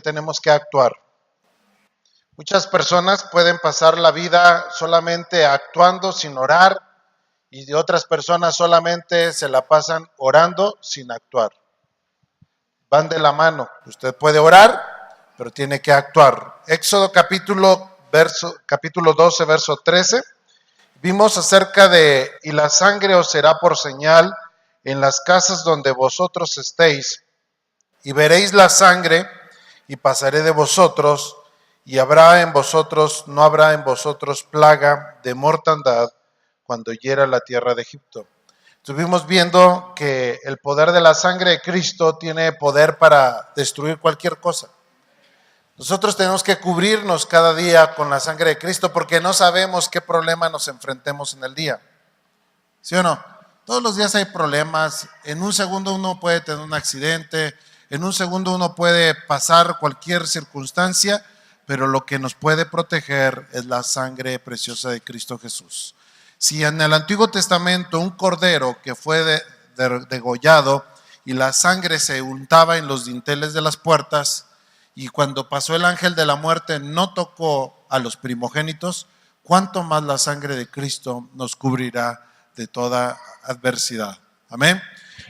tenemos que actuar. Muchas personas pueden pasar la vida solamente actuando sin orar y de otras personas solamente se la pasan orando sin actuar. Van de la mano. Usted puede orar, pero tiene que actuar. Éxodo capítulo 12, verso 13. Vimos acerca de, y la sangre os será por señal en las casas donde vosotros estéis, y veréis la sangre, y pasaré de vosotros, y no habrá en vosotros plaga de mortandad cuando hiera la tierra de Egipto. Estuvimos viendo que el poder de la sangre de Cristo tiene poder para destruir cualquier cosa. Nosotros tenemos que cubrirnos cada día con la sangre de Cristo porque no sabemos qué problema nos enfrentemos en el día. ¿Sí o no? Todos los días hay problemas. En un segundo uno puede tener un accidente. En un segundo uno puede pasar cualquier circunstancia. Pero lo que nos puede proteger es la sangre preciosa de Cristo Jesús. Si en el Antiguo Testamento un cordero que fue degollado y la sangre se untaba en los dinteles de las puertas, y cuando pasó el ángel de la muerte no tocó a los primogénitos, ¿cuánto más la sangre de Cristo nos cubrirá de toda adversidad? Amén.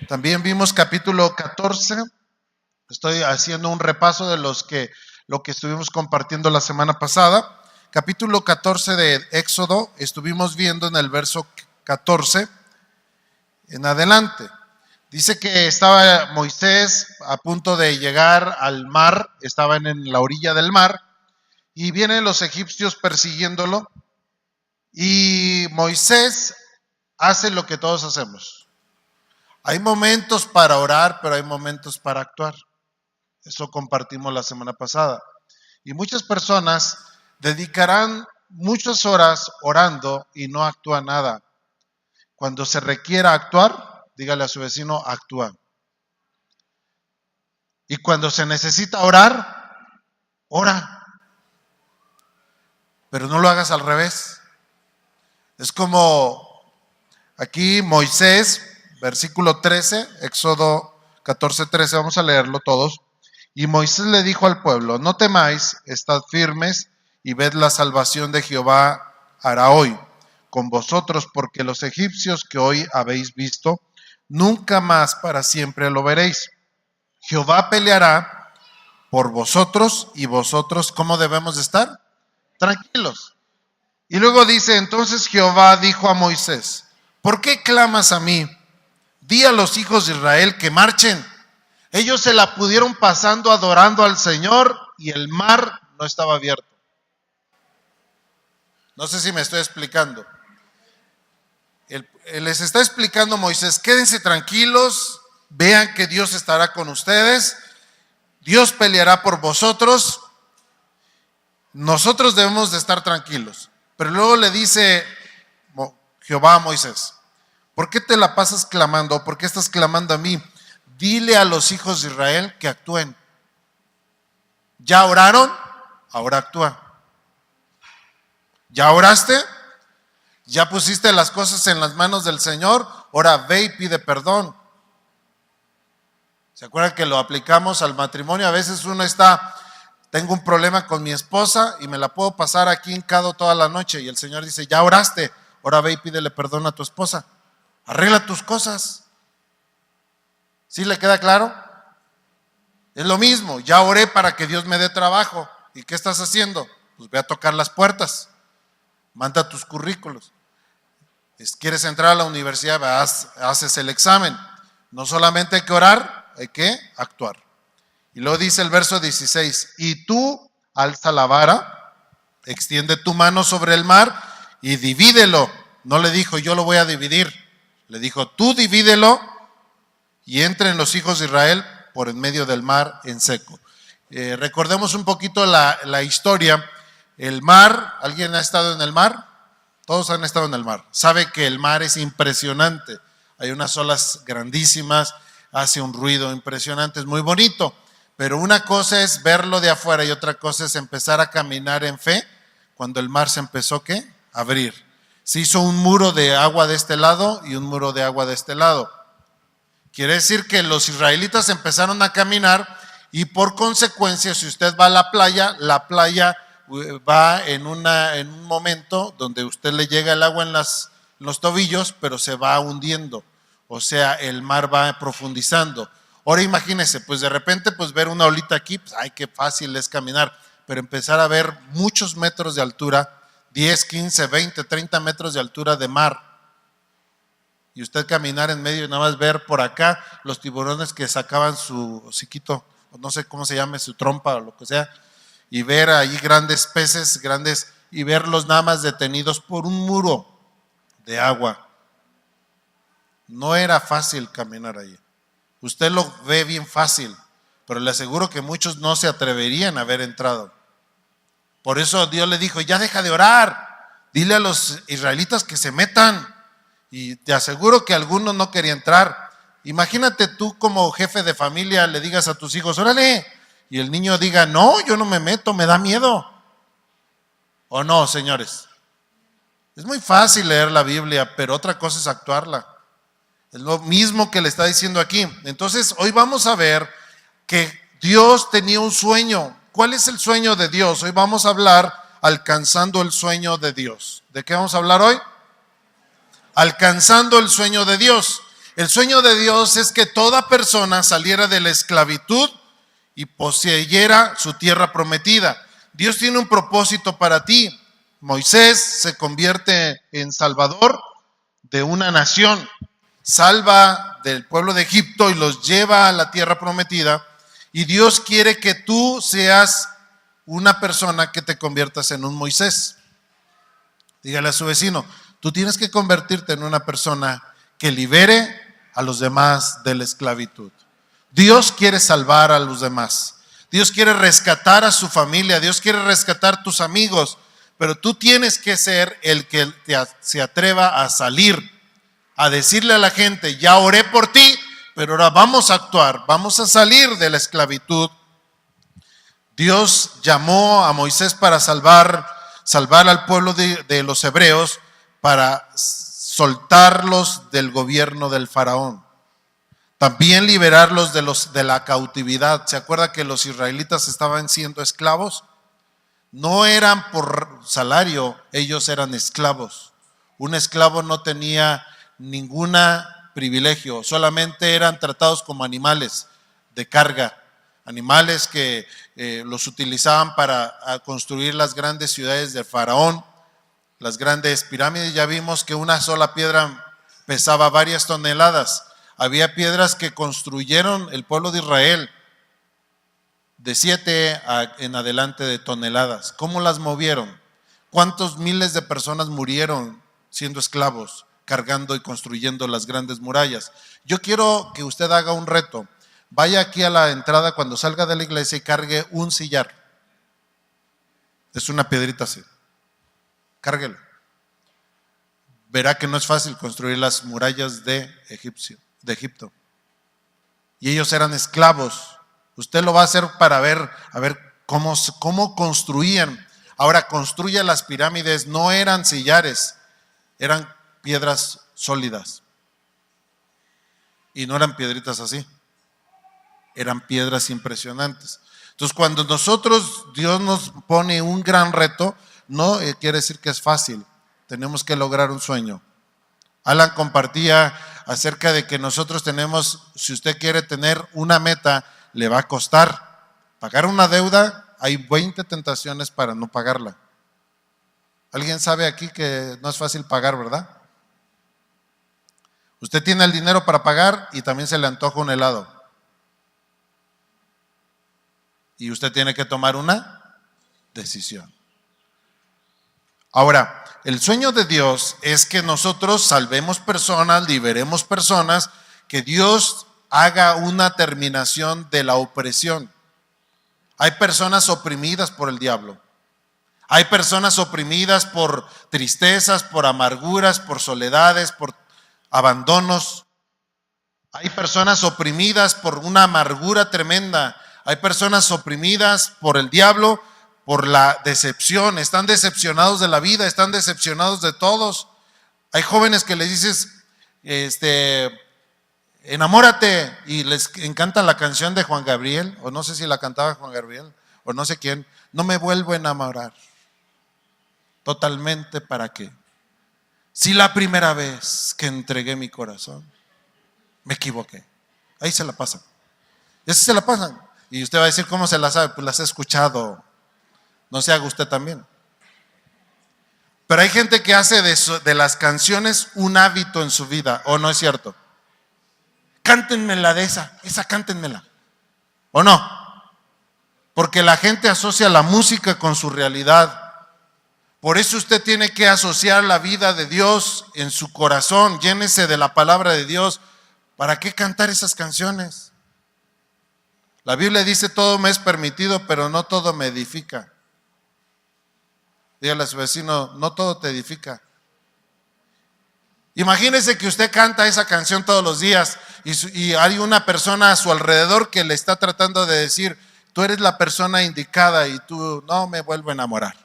También vimos capítulo 14. Estoy haciendo un repaso de lo que estuvimos compartiendo la semana pasada. Capítulo 14 de Éxodo, estuvimos viendo en el verso 14 en adelante. Dice que estaba Moisés a punto de llegar al mar, estaban en la orilla del mar, y vienen los egipcios persiguiéndolo, y Moisés hace lo que todos hacemos. Hay momentos para orar, pero hay momentos para actuar. Eso compartimos la semana pasada. Y muchas personas dedicarán muchas horas orando y no actúan nada. Cuando se requiera actuar, dígale a su vecino, actúa. Y cuando se necesita orar, ora. Pero no lo hagas al revés. Es como aquí Moisés, versículo 13, Éxodo 14, 13, vamos a leerlo todos. Y Moisés le dijo al pueblo, no temáis, estad firmes y ved la salvación de Jehová hará hoy con vosotros, porque los egipcios que hoy habéis visto, nunca más para siempre lo veréis. Jehová peleará por vosotros y vosotros, ¿cómo debemos de estar? Tranquilos. Y luego dice, entonces Jehová dijo a Moisés, ¿por qué clamas a mí? Di a los hijos de Israel que marchen. Ellos se la pudieron pasando adorando al Señor y el mar no estaba abierto. No sé si me estoy explicando. Les está explicando Moisés, quédense tranquilos, vean que Dios estará con ustedes, Dios peleará por vosotros, nosotros debemos de estar tranquilos. Pero luego le dice Jehová a Moisés, ¿por qué te la pasas clamando? ¿Por qué estás clamando a mí? Dile a los hijos de Israel que actúen. ¿Ya oraron? Ahora actúa. ¿Ya oraste? ¿Ya pusiste las cosas en las manos del Señor? Ahora ve y pide perdón. ¿Se acuerdan que lo aplicamos al matrimonio? A veces uno tengo un problema con mi esposa y me la puedo pasar aquí hincado toda la noche y el Señor dice, ya oraste, ahora ve y pídele perdón a tu esposa. Arregla tus cosas. ¿Sí le queda claro? Es lo mismo, ya oré para que Dios me dé trabajo. ¿Y qué estás haciendo? Pues ve a tocar las puertas. Manda tus currículos. ¿Quieres entrar a la universidad? Haces el examen. No solamente hay que orar, hay que actuar. Y luego dice el verso 16, y tú alza la vara, extiende tu mano sobre el mar y divídelo. No le dijo, yo lo voy a dividir. Le dijo, tú divídelo y entren los hijos de Israel por en medio del mar en seco. Recordemos un poquito la historia. El mar, ¿alguien ha estado en el mar? Todos han estado en el mar. Sabe que el mar es impresionante. Hay unas olas grandísimas, hace un ruido impresionante, es muy bonito. Pero una cosa es verlo de afuera y otra cosa es empezar a caminar en fe cuando el mar se empezó, ¿qué? A abrir. Se hizo un muro de agua de este lado y un muro de agua de este lado. Quiere decir que los israelitas empezaron a caminar y por consecuencia, si usted va a la playa va en un momento donde usted le llega el agua en los tobillos, pero se va hundiendo, o sea, el mar va profundizando. Ahora imagínese, pues de repente pues ver una olita aquí, pues ay, qué fácil es caminar, pero empezar a ver muchos metros de altura, 10, 15, 20, 30 metros de altura de mar, y usted caminar en medio y nada más ver por acá los tiburones que sacaban su hociquito, no sé cómo se llame, su trompa o lo que sea, y ver ahí grandes peces, y verlos nada más detenidos por un muro de agua. No era fácil caminar ahí. Usted lo ve bien fácil, pero le aseguro que muchos no se atreverían a haber entrado. Por eso Dios le dijo, ya deja de orar, dile a los israelitas que se metan. Y te aseguro que algunos no querían entrar. Imagínate tú como jefe de familia le digas a tus hijos, órale, y el niño diga, no, yo no me meto, me da miedo. ¿O no, señores? Es muy fácil leer la Biblia, pero otra cosa es actuarla. Es lo mismo que le está diciendo aquí. Entonces, hoy vamos a ver que Dios tenía un sueño. ¿Cuál es el sueño de Dios? Hoy vamos a hablar alcanzando el sueño de Dios. ¿De qué vamos a hablar hoy? Alcanzando el sueño de Dios. El sueño de Dios es que toda persona saliera de la esclavitud y poseyera su tierra prometida. Dios tiene un propósito para ti. Moisés se convierte en salvador de una nación, salva del pueblo de Egipto y los lleva a la tierra prometida, y Dios quiere que tú seas una persona que te conviertas en un Moisés. Dígale a su vecino, tú tienes que convertirte en una persona que libere a los demás de la esclavitud. Dios quiere salvar a los demás. Dios quiere rescatar a su familia. Dios quiere rescatar a tus amigos. Pero tú tienes que ser el que se atreva a salir, a decirle a la gente, ya oré por ti, pero ahora vamos a actuar, vamos a salir de la esclavitud. Dios llamó a Moisés para salvar al pueblo de los hebreos, para soltarlos del gobierno del faraón. También liberarlos de la cautividad. ¿Se acuerda que los israelitas estaban siendo esclavos? No eran por salario, ellos eran esclavos. Un esclavo no tenía ningún privilegio, solamente eran tratados como animales de carga, animales que los utilizaban para construir las grandes ciudades del faraón, las grandes pirámides. Ya vimos que una sola piedra pesaba varias toneladas. Había piedras que construyeron el pueblo de Israel de 7 en adelante de toneladas. ¿Cómo las movieron? ¿Cuántos miles de personas murieron siendo esclavos, cargando y construyendo las grandes murallas? Yo quiero que usted haga un reto. Vaya aquí a la entrada cuando salga de la iglesia y cargue un sillar. Es una piedrita así. Cárguelo. Verá que no es fácil construir las murallas de Egipto. Y ellos eran esclavos. Usted lo va a hacer para ver, a ver cómo construían. Ahora, construye las pirámides, no eran sillares, eran piedras sólidas. Y no eran piedritas así, eran piedras impresionantes. Entonces, cuando Dios nos pone un gran reto, no quiere decir que es fácil. Tenemos que lograr un sueño. Alan compartía acerca de que nosotros tenemos, si usted quiere tener una meta, le va a costar. Pagar una deuda, hay 20 tentaciones para no pagarla. ¿Alguien sabe aquí que no es fácil pagar, verdad? Usted tiene el dinero para pagar y también se le antoja un helado. Y usted tiene que tomar una decisión. Ahora, el sueño de Dios es que nosotros salvemos personas, liberemos personas, que Dios haga una terminación de la opresión. Hay personas oprimidas por el diablo. Hay personas oprimidas por tristezas, por amarguras, por soledades, por abandonos. Hay personas oprimidas por una amargura tremenda. Hay personas oprimidas por el diablo, por la decepción. Están decepcionados de la vida, están decepcionados de todos. Hay jóvenes que les dices, enamórate, y les encanta la canción de Juan Gabriel, o no sé si la cantaba Juan Gabriel, o no sé quién, no me vuelvo a enamorar. Totalmente, ¿para qué? Si la primera vez que entregué mi corazón, me equivoqué. Ahí se la pasan. Y así se la pasan. Y usted va a decir, ¿cómo se la sabe? Pues las he escuchado. No se haga usted también. Pero hay gente que hace de las canciones un hábito en su vida, ¿o no es cierto? Cántenmela de esa cántenmela. ¿O no? Porque la gente asocia la música con su realidad. Por eso usted tiene que asociar la vida de Dios en su corazón. Llénese de la palabra de Dios. ¿Para qué cantar esas canciones? La Biblia dice, todo me es permitido, pero no todo me edifica. Dígale a su vecino, no todo te edifica. Imagínese que usted canta esa canción todos los días y hay una persona a su alrededor que le está tratando de decir, tú eres la persona indicada y tú no me vuelvo a enamorar.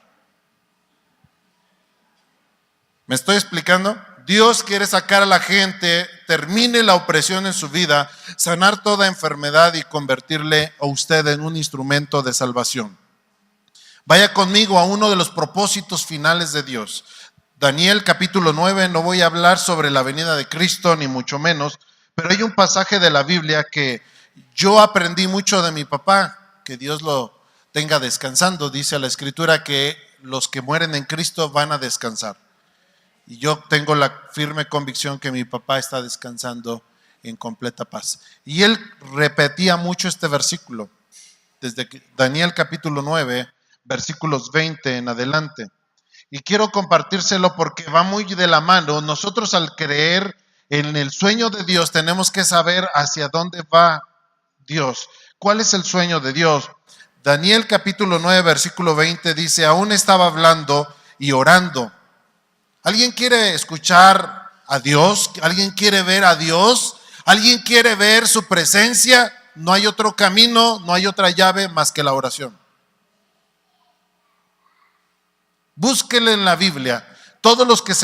¿Me estoy explicando? Dios quiere sacar a la gente, termine la opresión en su vida, sanar toda enfermedad y convertirle a usted en un instrumento de salvación. Vaya conmigo a uno de los propósitos finales de Dios. Daniel capítulo 9, no voy a hablar sobre la venida de Cristo, ni mucho menos, pero hay un pasaje de la Biblia que yo aprendí mucho de mi papá, que Dios lo tenga descansando. Dice la Escritura que los que mueren en Cristo van a descansar. Y yo tengo la firme convicción que mi papá está descansando en completa paz. Y él repetía mucho este versículo, desde Daniel capítulo 9, versículos 20 en adelante. Y quiero compartírselo porque va muy de la mano. Nosotros al creer en el sueño de Dios tenemos que saber hacia dónde va Dios. ¿Cuál es el sueño de Dios? Daniel capítulo 9, versículo 20 dice, aún estaba hablando y orando. ¿Alguien quiere escuchar a Dios? ¿Alguien quiere ver a Dios? ¿Alguien quiere ver su presencia? No hay otro camino, no hay otra llave más que la oración. Búsquele en la Biblia. Todos los que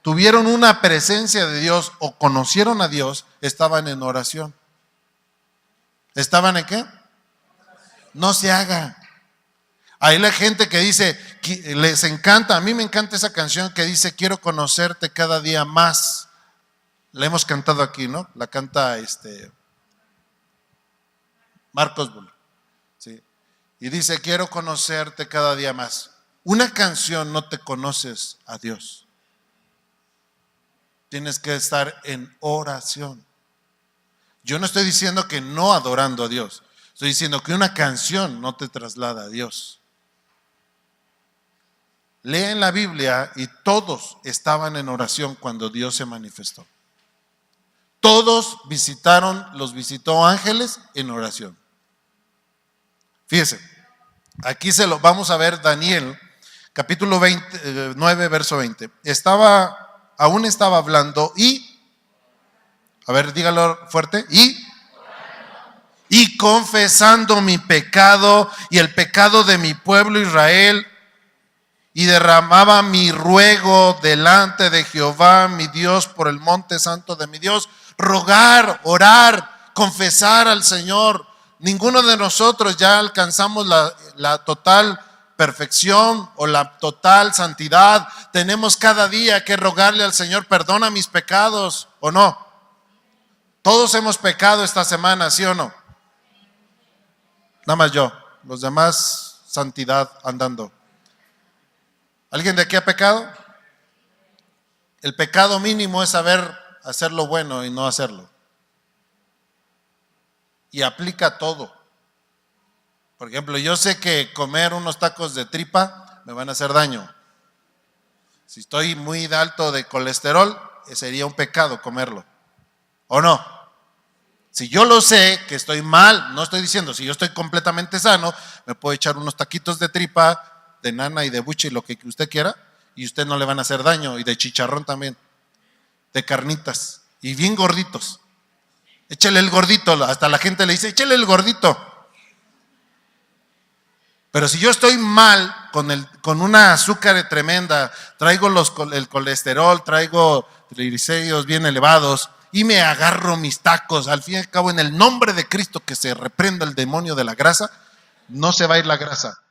tuvieron una presencia de Dios o conocieron a Dios estaban en oración. ¿Estaban en qué? No se haga. Hay la gente que dice, les encanta, a mí me encanta esa canción que dice, quiero conocerte cada día más. La hemos cantado aquí, ¿no? La canta Marcos Bull. ¿Sí? Y dice, quiero conocerte cada día más. Una canción no te conoces a Dios. Tienes que estar en oración. Yo no estoy diciendo que no adorando a Dios. Estoy diciendo que una canción no te traslada a Dios. Leen la Biblia y todos estaban en oración cuando Dios se manifestó. Todos los visitó ángeles en oración. Fíjese, aquí vamos a ver Daniel, capítulo 9, verso 20. Aún estaba hablando y, a ver, dígalo fuerte, y confesando mi pecado y el pecado de mi pueblo Israel, y derramaba mi ruego delante de Jehová, mi Dios, por el monte santo de mi Dios. Rogar, orar, confesar al Señor. Ninguno de nosotros ya alcanzamos la total perfección o la total santidad. Tenemos cada día que rogarle al Señor, perdona mis pecados, ¿o no? Todos hemos pecado esta semana, ¿sí o no? Nada más yo, los demás santidad andando. ¿Alguien de aquí ha pecado? El pecado mínimo es saber hacer lo bueno y no hacerlo. Y aplica todo. Por ejemplo, yo sé que comer unos tacos de tripa me van a hacer daño. Si estoy muy alto de colesterol, sería un pecado comerlo. ¿O no? Si yo lo sé que estoy mal, no estoy diciendo, si yo estoy completamente sano, me puedo echar unos taquitos de tripa, de nana y de buche y lo que usted quiera, y usted no le van a hacer daño, y de chicharrón también, de carnitas, y bien gorditos. Échale el gordito, hasta la gente le dice, échale el gordito. Pero si yo estoy mal, con una azúcar tremenda, traigo el colesterol, traigo triglicéridos bien elevados, y me agarro mis tacos, al fin y al cabo en el nombre de Cristo que se reprenda el demonio de la grasa, no se va a ir la grasa.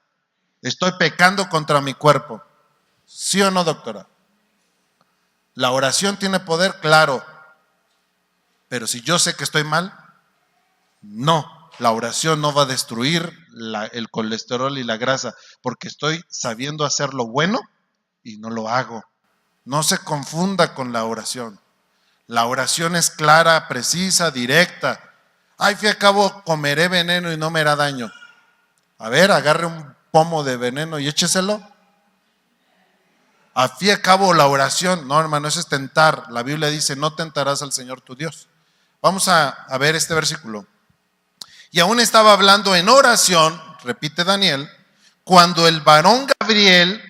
Estoy pecando contra mi cuerpo. ¿Sí o no, doctora? La oración tiene poder, claro. Pero si yo sé que estoy mal, no. La oración no va a destruir el colesterol y la grasa, porque estoy sabiendo hacer lo bueno y no lo hago. No se confunda con la oración. La oración es clara, precisa, directa. Ay, fin y al cabo comeré veneno y no me hará daño. A ver, agarre un pomo de veneno y écheselo. A fin y al cabo la oración, no hermano, eso es tentar. La Biblia dice, no tentarás al Señor tu Dios. Vamos a ver este versículo. Y aún estaba hablando en oración, repite Daniel, cuando el varón Gabriel,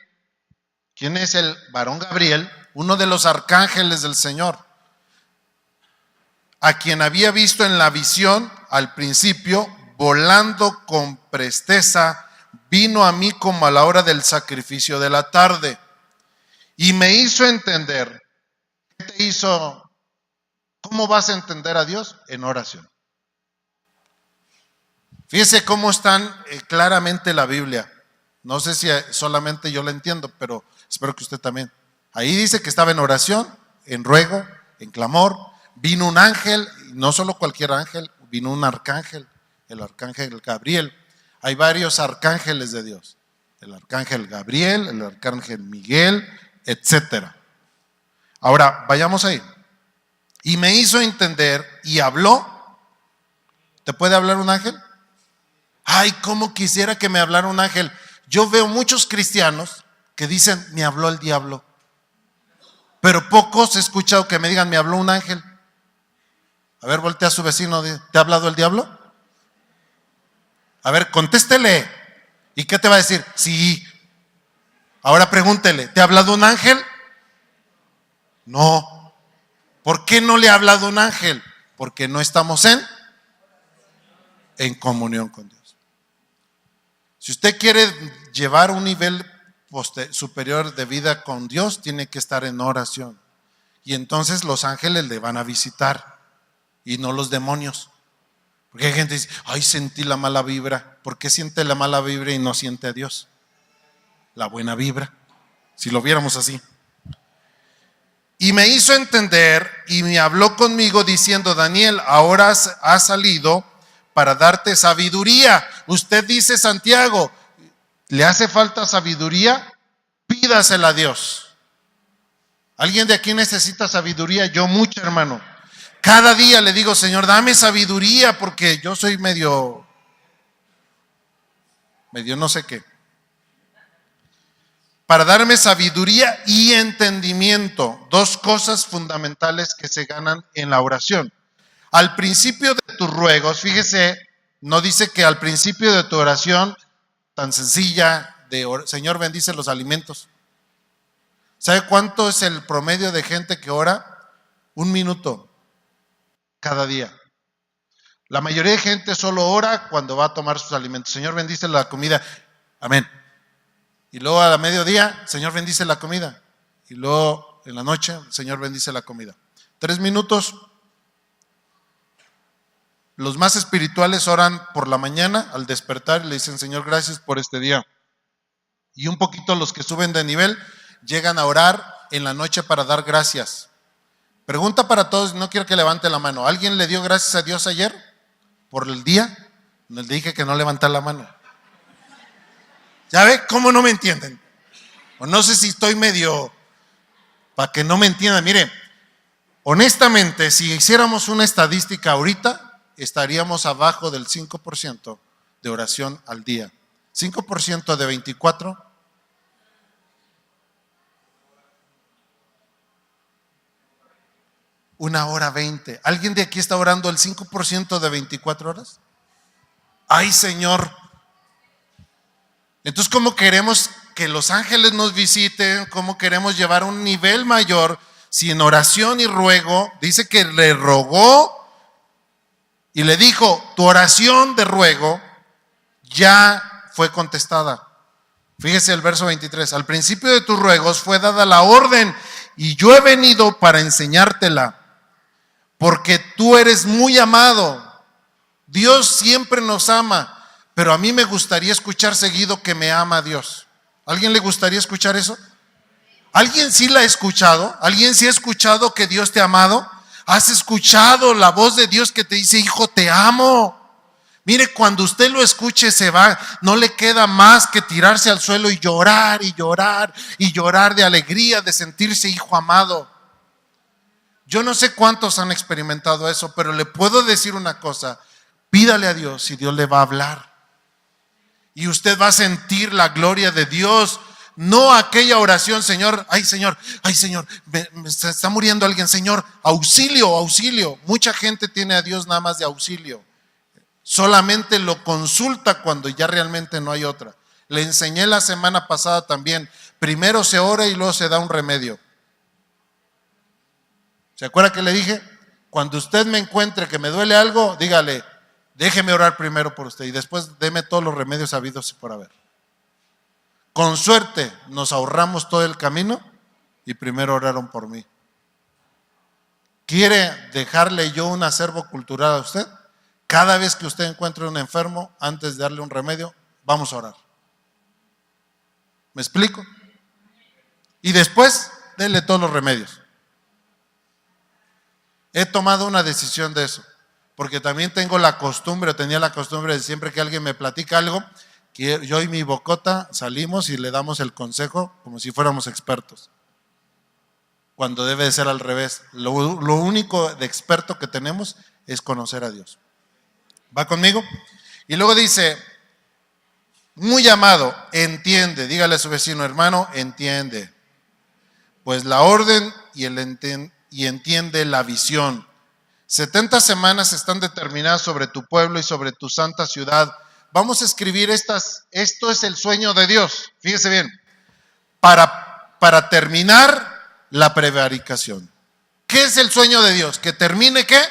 ¿quién es el varón Gabriel? Uno de los arcángeles del Señor, a quien había visto en la visión al principio, volando con presteza, vino a mí como a la hora del sacrificio de la tarde. Y me hizo entender. ¿Qué te hizo? ¿Cómo vas a entender a Dios? En oración. Fíjese cómo están claramente la Biblia. No sé si solamente yo la entiendo, pero espero que usted también. Ahí dice que estaba en oración, en ruego, en clamor. Vino un ángel, no solo cualquier ángel, vino un arcángel, el arcángel Gabriel. Hay varios arcángeles de Dios. El arcángel Gabriel, el arcángel Miguel, etcétera. Ahora, vayamos ahí. Y me hizo entender y habló. ¿Te puede hablar un ángel? Ay, cómo quisiera que me hablara un ángel. Yo veo muchos cristianos que dicen, me habló el diablo. Pero pocos he escuchado que me digan, me habló un ángel. A ver, voltea a su vecino, ¿te ha hablado el diablo? A ver, contéstele. ¿Y qué te va a decir? Sí. Ahora pregúntele, ¿te ha hablado un ángel? No. ¿Por qué no le ha hablado un ángel? Porque no estamos en comunión con Dios. Si usted quiere llevar un nivel superior de vida con Dios, tiene que estar en oración. Y entonces los ángeles le van a visitar y no los demonios. Porque hay gente que dice, ay, sentí la mala vibra. ¿Por qué siente la mala vibra y no siente a Dios? La buena vibra, si lo viéramos así. Y me hizo entender y me habló conmigo diciendo, Daniel, ahora has salido para darte sabiduría. Usted dice, Santiago, ¿le hace falta sabiduría? Pídasela a Dios. ¿Alguien de aquí necesita sabiduría? Yo mucho, hermano. Cada día le digo, Señor, dame sabiduría porque yo soy medio no sé qué. Para darme sabiduría y entendimiento, dos cosas fundamentales que se ganan en la oración. Al principio de tus ruegos, fíjese, no dice que al principio de tu oración tan sencilla Señor bendice los alimentos. ¿Sabe cuánto es el promedio de gente que ora? 1 minuto cada día. La mayoría de gente solo ora cuando va a tomar sus alimentos. Señor bendice la comida. Amén. Y luego a la mediodía, Señor bendice la comida. Y luego en la noche, Señor bendice la comida. 3 minutos. Los más espirituales oran por la mañana al despertar y le dicen, Señor, gracias por este día. Y un poquito los que suben de nivel llegan a orar en la noche para dar gracias. Pregunta para todos, no quiero que levante la mano. ¿Alguien le dio gracias a Dios ayer por el día? Les dije que no levantar la mano. ¿Ya ve cómo no me entienden? O no sé si estoy medio para que no me entiendan. Mire, honestamente, si hiciéramos una estadística ahorita, estaríamos abajo del 5% de oración al día. 5% de 24. Una hora 20. ¿Alguien de aquí está orando el 5% de 24 horas? ¡Ay, Señor! Entonces, ¿cómo queremos que los ángeles nos visiten? ¿Cómo queremos llevar un nivel mayor si en oración y ruego? Dice que le rogó y le dijo, tu oración de ruego ya fue contestada. Fíjese el verso 23. Al principio de tus ruegos fue dada la orden y yo he venido para enseñártela, porque tú eres muy amado. Dios siempre nos ama, pero a mí me gustaría escuchar seguido que me ama Dios. ¿A alguien le gustaría escuchar eso? ¿Alguien sí la ha escuchado? ¿Alguien sí ha escuchado que Dios te ha amado? ¿Has escuchado la voz de Dios que te dice, hijo, te amo? Mire, cuando usted lo escuche se va, no le queda más que tirarse al suelo y llorar y llorar y llorar de alegría, de sentirse hijo amado. Yo no sé cuántos han experimentado eso, pero le puedo decir una cosa, pídale a Dios y Dios le va a hablar. Y usted va a sentir la gloria de Dios, no aquella oración, Señor, ay Señor, me está muriendo alguien, Señor, auxilio, auxilio. Mucha gente tiene a Dios nada más de auxilio. Solamente lo consulta cuando ya realmente no hay otra. Le enseñé la semana pasada también, primero se ora y luego se da un remedio. ¿Se acuerda que le dije? Cuando usted me encuentre que me duele algo, dígale, déjeme orar primero por usted y después deme todos los remedios habidos y por haber. Con suerte nos ahorramos todo el camino y primero oraron por mí. ¿Quiere dejarle yo un acervo cultural a usted? Cada vez que usted encuentre un enfermo, antes de darle un remedio, vamos a orar. ¿Me explico? Y después, denle todos los remedios. He tomado una decisión de eso, porque también tenía la costumbre de siempre que alguien me platica algo, que yo y mi bocota salimos y le damos el consejo como si fuéramos expertos, cuando debe de ser al revés. Lo único de experto que tenemos es conocer a Dios. ¿Va conmigo? Y luego dice, muy amado, entiende, dígale a su vecino, hermano, entiende, pues la orden y entiende la visión. 70 semanas están determinadas sobre tu pueblo y sobre tu santa ciudad. Vamos a escribir esto es el sueño de Dios, fíjese bien, para terminar la prevaricación. ¿Qué es el sueño de Dios? ¿Que termine qué?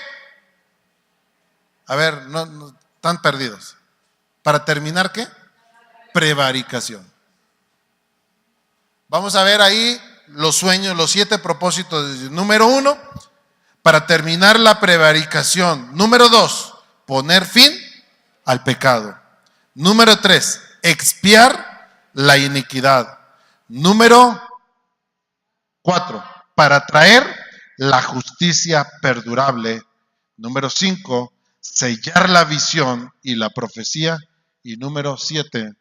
A ver, no están perdidos. ¿Para terminar qué? Prevaricación. Vamos a ver ahí los sueños, los 7 propósitos de Dios. Número 1, para terminar la prevaricación. Número 2, poner fin al pecado. Número 3, expiar la iniquidad. Número 4, para traer la justicia perdurable. Número 5, sellar la visión y la profecía. Y número 7,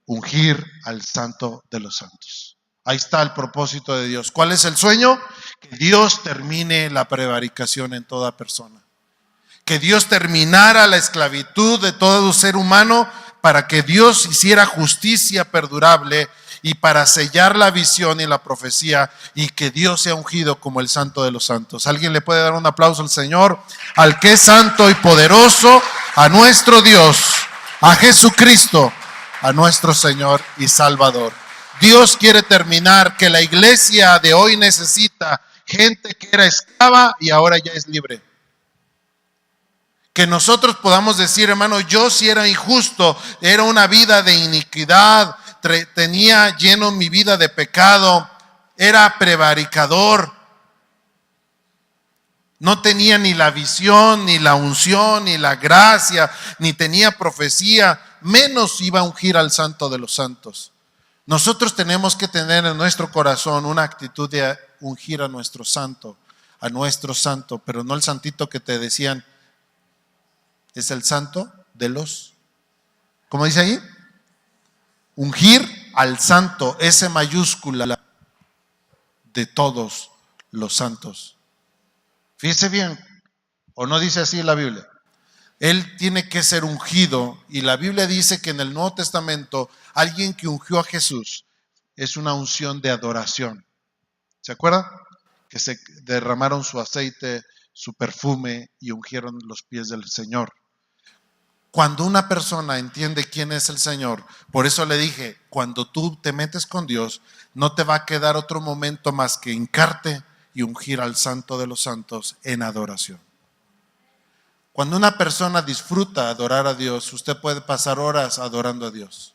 ungir al santo de los santos. Ahí está el propósito de Dios. ¿Cuál es el sueño? Que Dios termine la prevaricación en toda persona. Que Dios terminara la esclavitud de todo ser humano para que Dios hiciera justicia perdurable y para sellar la visión y la profecía y que Dios sea ungido como el santo de los santos. ¿Alguien le puede dar un aplauso al Señor? Al que es santo y poderoso, a nuestro Dios, a Jesucristo, a nuestro Señor y Salvador. Dios quiere terminar, que la iglesia de hoy necesita gente que era esclava y ahora ya es libre. Que nosotros podamos decir, hermano, yo sí era injusto, era una vida de iniquidad, tenía lleno mi vida de pecado, era prevaricador, no tenía ni la visión, ni la unción, ni la gracia, ni tenía profecía, menos iba a ungir al santo de los santos. Nosotros tenemos que tener en nuestro corazón una actitud de ungir a nuestro santo, pero no el santito que te decían, es el santo de los, ¿cómo dice ahí? Ungir al santo, S mayúscula, de todos los santos. Fíjese bien, o no dice así la Biblia. Él tiene que ser ungido y la Biblia dice que en el Nuevo Testamento alguien que ungió a Jesús es una unción de adoración. ¿Se acuerdan? Que se derramaron su aceite, su perfume y ungieron los pies del Señor. Cuando una persona entiende quién es el Señor, por eso le dije, cuando tú te metes con Dios, no te va a quedar otro momento más que hincarte y ungir al Santo de los Santos en adoración. Cuando una persona disfruta adorar a Dios, usted puede pasar horas adorando a Dios,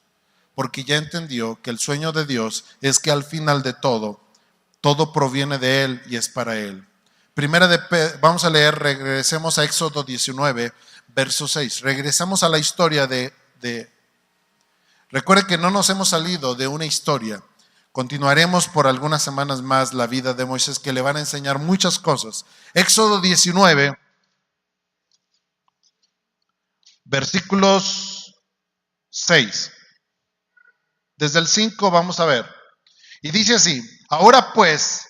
porque ya entendió que el sueño de Dios es que al final de todo, todo proviene de Él y es para Él. Vamos a leer, regresemos a Éxodo 19, verso 6. Regresamos a la historia recuerde que no nos hemos salido de una historia. Continuaremos por algunas semanas más la vida de Moisés, que le van a enseñar muchas cosas. Éxodo 19, versículos 6. Desde el 5 vamos a ver. Y dice así: ahora pues,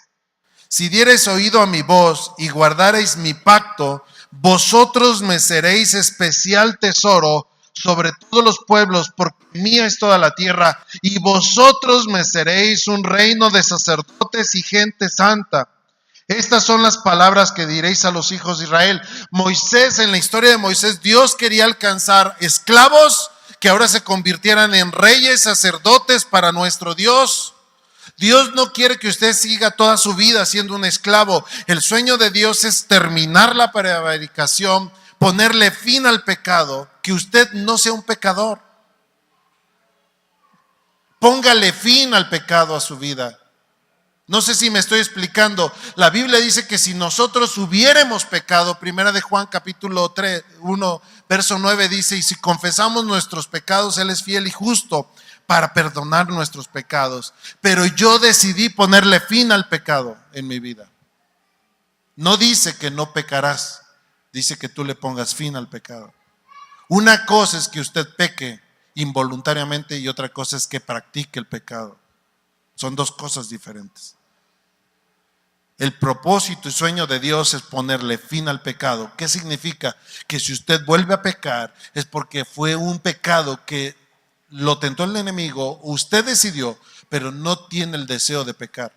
si diereis oído a mi voz y guardareis mi pacto, vosotros me seréis especial tesoro sobre todos los pueblos, porque mía es toda la tierra, y vosotros me seréis un reino de sacerdotes y gente santa. Estas son las palabras que diréis a los hijos de Israel. Moisés, en la historia de Moisés, Dios quería alcanzar esclavos que ahora se convirtieran en reyes, sacerdotes para nuestro Dios. Dios no quiere que usted siga toda su vida siendo un esclavo. El sueño de Dios es terminar la prevaricación, ponerle fin al pecado, que usted no sea un pecador. Póngale fin al pecado a su vida. No sé si me estoy explicando. La Biblia dice que si nosotros hubiéramos pecado, primera de Juan capítulo 1, verso 9 dice: y si confesamos nuestros pecados, Él es fiel y justo para perdonar nuestros pecados. Pero yo decidí ponerle fin al pecado en mi vida. No dice que no pecarás, dice que tú le pongas fin al pecado. Una cosa es que usted peque involuntariamente y otra cosa es que practique el pecado. Son dos cosas diferentes. El propósito y sueño de Dios es ponerle fin al pecado. ¿Qué significa? Que si usted vuelve a pecar es porque fue un pecado que lo tentó el enemigo, usted decidió, pero no tiene el deseo de pecar.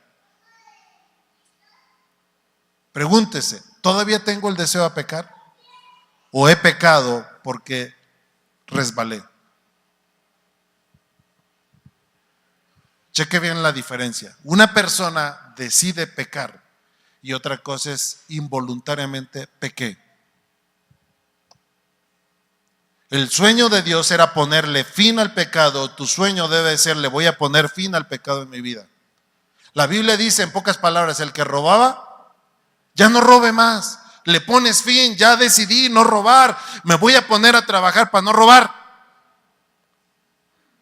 Pregúntese, ¿todavía tengo el deseo de pecar? ¿O he pecado porque resbalé? Cheque bien la diferencia. Una persona decide pecar y otra cosa es involuntariamente pequé. El sueño de Dios era ponerle fin al pecado. Tu sueño debe ser: le voy a poner fin al pecado en mi vida. La Biblia dice en pocas palabras: el que robaba, ya no robe más. Le pones fin: ya decidí no robar, me voy a poner a trabajar para no robar.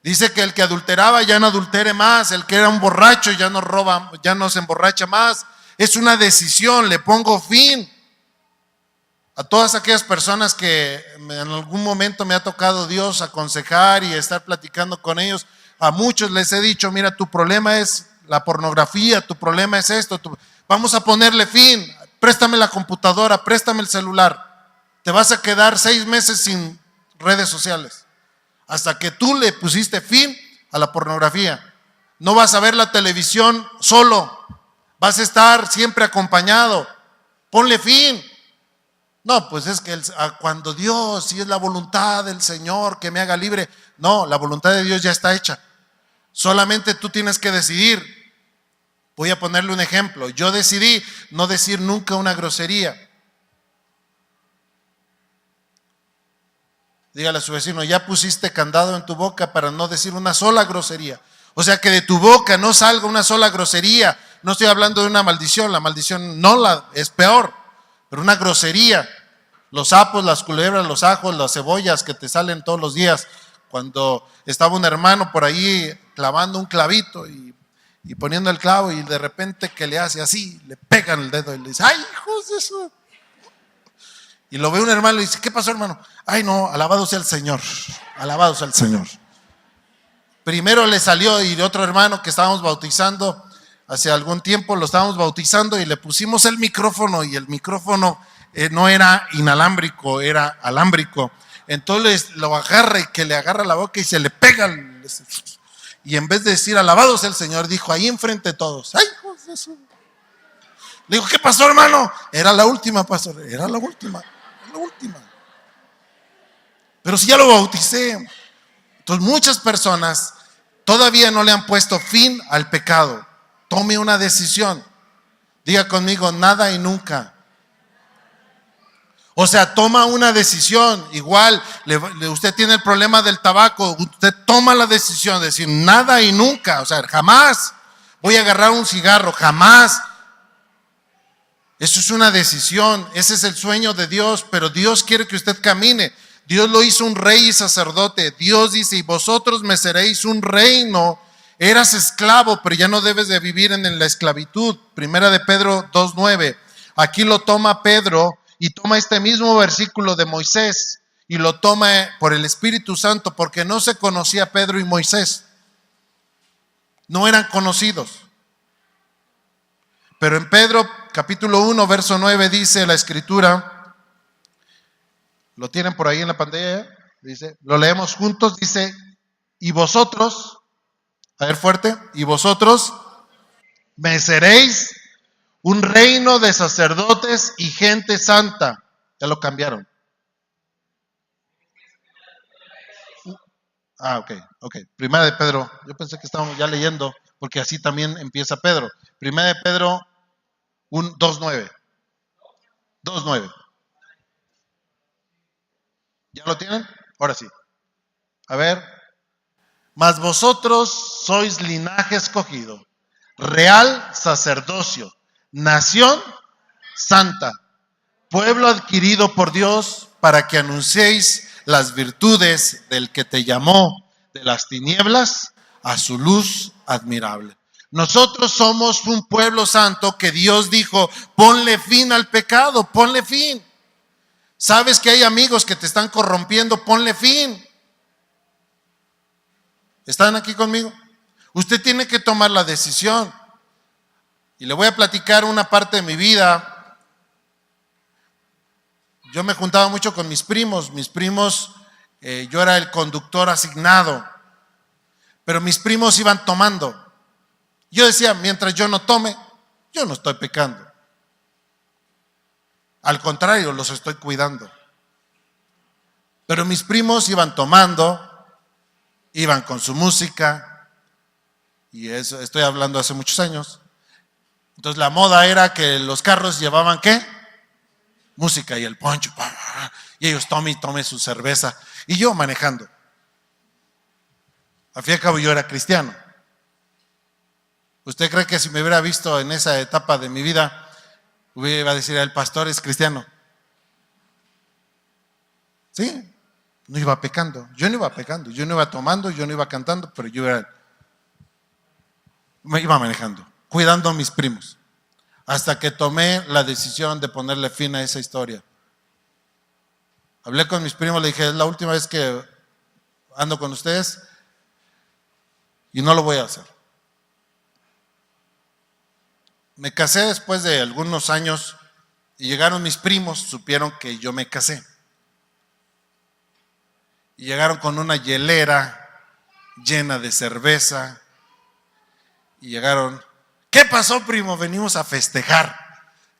Dice que el que adulteraba ya no adultere más, el que era un borracho ya no roba, ya no se emborracha más. Es una decisión, le pongo fin. A todas aquellas personas que en algún momento me ha tocado Dios aconsejar y estar platicando con ellos, a muchos les he dicho: mira, tu problema es la pornografía, tu problema es esto, vamos a ponerle fin. Préstame la computadora, préstame el celular. Te vas a quedar 6 meses sin redes sociales hasta que tú le pusiste fin a la pornografía. No vas a ver la televisión solo, vas a estar siempre acompañado. Ponle fin. No, pues es que cuando Dios, si es la voluntad del Señor que me haga libre. No, la voluntad de Dios ya está hecha. Solamente tú tienes que decidir. Voy a ponerle un ejemplo. Yo decidí no decir nunca una grosería. Dígale a su vecino: ya pusiste candado en tu boca para no decir una sola grosería. O sea, que de tu boca no salga una sola grosería. No estoy hablando de una maldición. La maldición es peor. Pero una grosería. Los sapos, las culebras, los ajos, las cebollas que te salen todos los días. Cuando estaba un hermano por ahí clavando un clavito y poniendo el clavo, y de repente que le hace así, le pegan el dedo y le dice: ¡ay, hijos de eso! Y lo ve un hermano y dice: ¿qué pasó, hermano? Ay, no, alabado sea el Señor, alabado sea el Señor. Primero le salió, y otro hermano que estábamos bautizando hace algún tiempo, lo estábamos bautizando y le pusimos el micrófono, y el micrófono no era inalámbrico, era alámbrico. Entonces lo agarra y que le agarra la boca y se le pega. Y en vez de decir alabado sea el Señor, dijo ahí enfrente de todos: ¡ay, hijos de eso! Le digo: ¿qué pasó, hermano? Era la última, pastor, era la última. Pero si ya lo bauticé. Entonces muchas personas todavía no le han puesto fin al pecado. Tome una decisión. Diga conmigo: nada y nunca. O sea, toma una decisión. Igual, usted tiene el problema del tabaco, usted toma la decisión de decir: nada y nunca. O sea, jamás voy a agarrar un cigarro, jamás. Eso es una decisión, ese es el sueño de Dios, pero Dios quiere que usted camine. Dios lo hizo un rey y sacerdote. Dios dice, y vosotros me seréis un reino. Eras esclavo, pero ya no debes de vivir en la esclavitud. Primera de Pedro 2:9. Aquí lo toma Pedro y toma este mismo versículo de Moisés y lo toma por el Espíritu Santo, porque no se conocía Pedro y Moisés. No eran conocidos. Pero en Pedro capítulo 1, verso 9 dice la Escritura, lo tienen por ahí en la pantalla, dice, lo leemos juntos, dice, y vosotros, a ver fuerte, y vosotros me seréis un reino de sacerdotes y gente santa. Ya lo cambiaron. Ok. Primera de Pedro, yo pensé que estábamos ya leyendo, porque así también empieza Pedro. Primera de Pedro 2:9. 2:9. ¿Ya lo tienen? Ahora sí. A ver. Mas vosotros sois linaje escogido, real sacerdocio, nación santa, pueblo adquirido por Dios, para que anunciéis las virtudes del que te llamó de las tinieblas a su luz admirable. Nosotros somos un pueblo santo que Dios dijo, ponle fin al pecado, ponle fin. Sabes que hay amigos que te están corrompiendo, ponle fin. ¿Están aquí conmigo? Usted tiene que tomar la decisión. Y le voy a platicar una parte de mi vida. Yo me juntaba mucho con mis primos. Yo era el conductor asignado. Pero mis primos iban tomando. Yo decía, mientras yo no tome, yo no estoy pecando. Al contrario, los estoy cuidando. Pero mis primos iban tomando, iban con su música, y eso estoy hablando hace muchos años. Entonces la moda era que los carros llevaban ¿qué? Música y el poncho, y ellos tome su cerveza, y yo manejando. Al fin y al cabo yo era cristiano. ¿Usted cree que si me hubiera visto en esa etapa de mi vida, iba a decir, el pastor es cristiano? ¿Sí? No iba pecando, yo no iba tomando, yo no iba cantando, pero me iba manejando, cuidando a mis primos, hasta que tomé la decisión de ponerle fin a esa historia. Hablé con mis primos, le dije, es la última vez que ando con ustedes y no lo voy a hacer. Me casé después de algunos años y llegaron mis primos, supieron que yo me casé. Y llegaron con una hielera llena de cerveza. Y llegaron, ¿qué pasó, primo? Venimos a festejar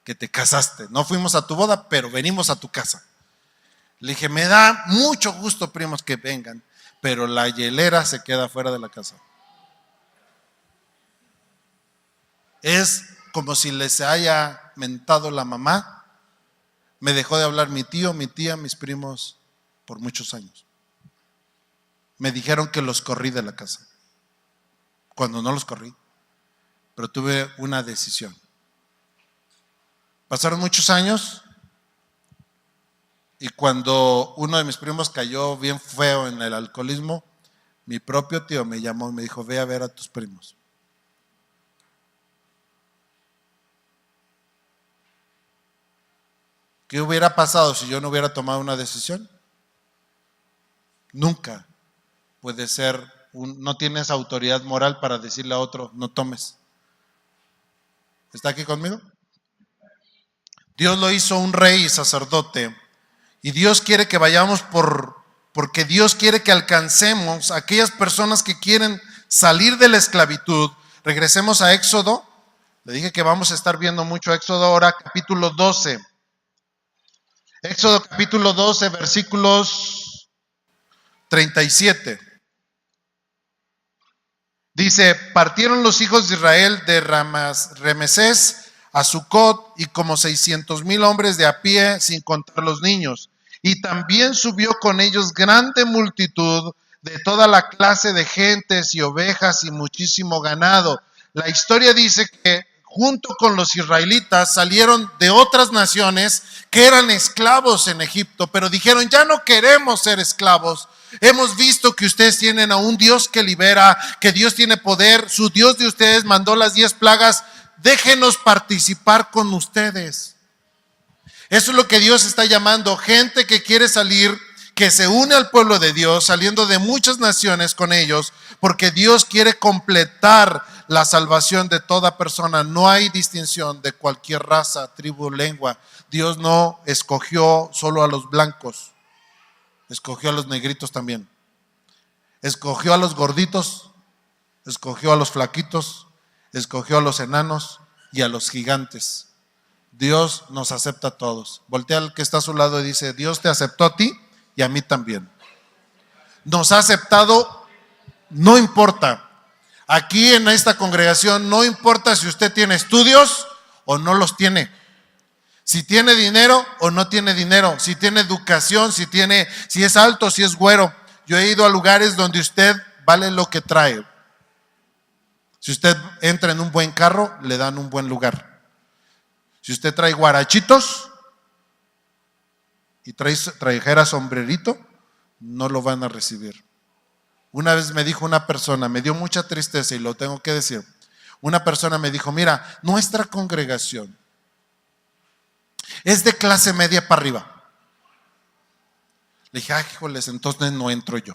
que te casaste. No fuimos a tu boda, pero venimos a tu casa. Le dije, me da mucho gusto, primos, que vengan, pero la hielera se queda fuera de la casa. Es como si les haya mentado la mamá. Me dejó de hablar mi tío, mi tía, mis primos por muchos años. Me dijeron que los corrí de la casa, cuando no los corrí, pero tuve una decisión. Pasaron muchos años y cuando uno de mis primos cayó bien feo en el alcoholismo, mi propio tío me llamó y me dijo, ve a ver a tus primos. ¿Qué hubiera pasado si yo no hubiera tomado una decisión? Nunca puede ser, no tienes autoridad moral para decirle a otro, no tomes. ¿Está aquí conmigo? Dios lo hizo un rey y sacerdote, y Dios quiere que vayamos porque Dios quiere que alcancemos a aquellas personas que quieren salir de la esclavitud. Regresemos a Éxodo. Le dije que vamos a estar viendo mucho Éxodo ahora, capítulo 12. Éxodo capítulo 12, versículos 37. Dice, partieron los hijos de Israel de Ramesés a Sucot, y como 600,000 hombres de a pie, sin contar los niños. Y también subió con ellos grande multitud de toda la clase de gentes y ovejas y muchísimo ganado. La historia dice que junto con los israelitas salieron de otras naciones que eran esclavos en Egipto, pero dijeron, ya no queremos ser esclavos. Hemos visto que ustedes tienen a un Dios que libera, que Dios tiene poder, su Dios de ustedes mandó las 10 plagas, déjenos participar con ustedes. Eso es lo que Dios está llamando, gente que quiere salir, que se une al pueblo de Dios, saliendo de muchas naciones con ellos, porque Dios quiere completar la salvación de toda persona. No hay distinción de cualquier raza, tribu, lengua. Dios no escogió solo a los blancos, escogió a los negritos también. Escogió a los gorditos, escogió a los flaquitos, escogió a los enanos y a los gigantes. Dios nos acepta a todos. Voltea al que está a su lado y dice, Dios te aceptó a ti y a mí también. Nos ha aceptado, no importa. Aquí en esta congregación no importa si usted tiene estudios o no los tiene. Si tiene dinero o no tiene dinero. Si tiene educación, si es alto, si es güero. Yo he ido a lugares donde usted vale lo que trae. Si usted entra en un buen carro, le dan un buen lugar. Si usted trae guarachitos y trajera sombrerito, no lo van a recibir. Una vez me dijo una persona, me dio mucha tristeza y lo tengo que decir. Una persona me dijo, mira, nuestra congregación es de clase media para arriba. Le dije, híjoles, entonces no entro yo.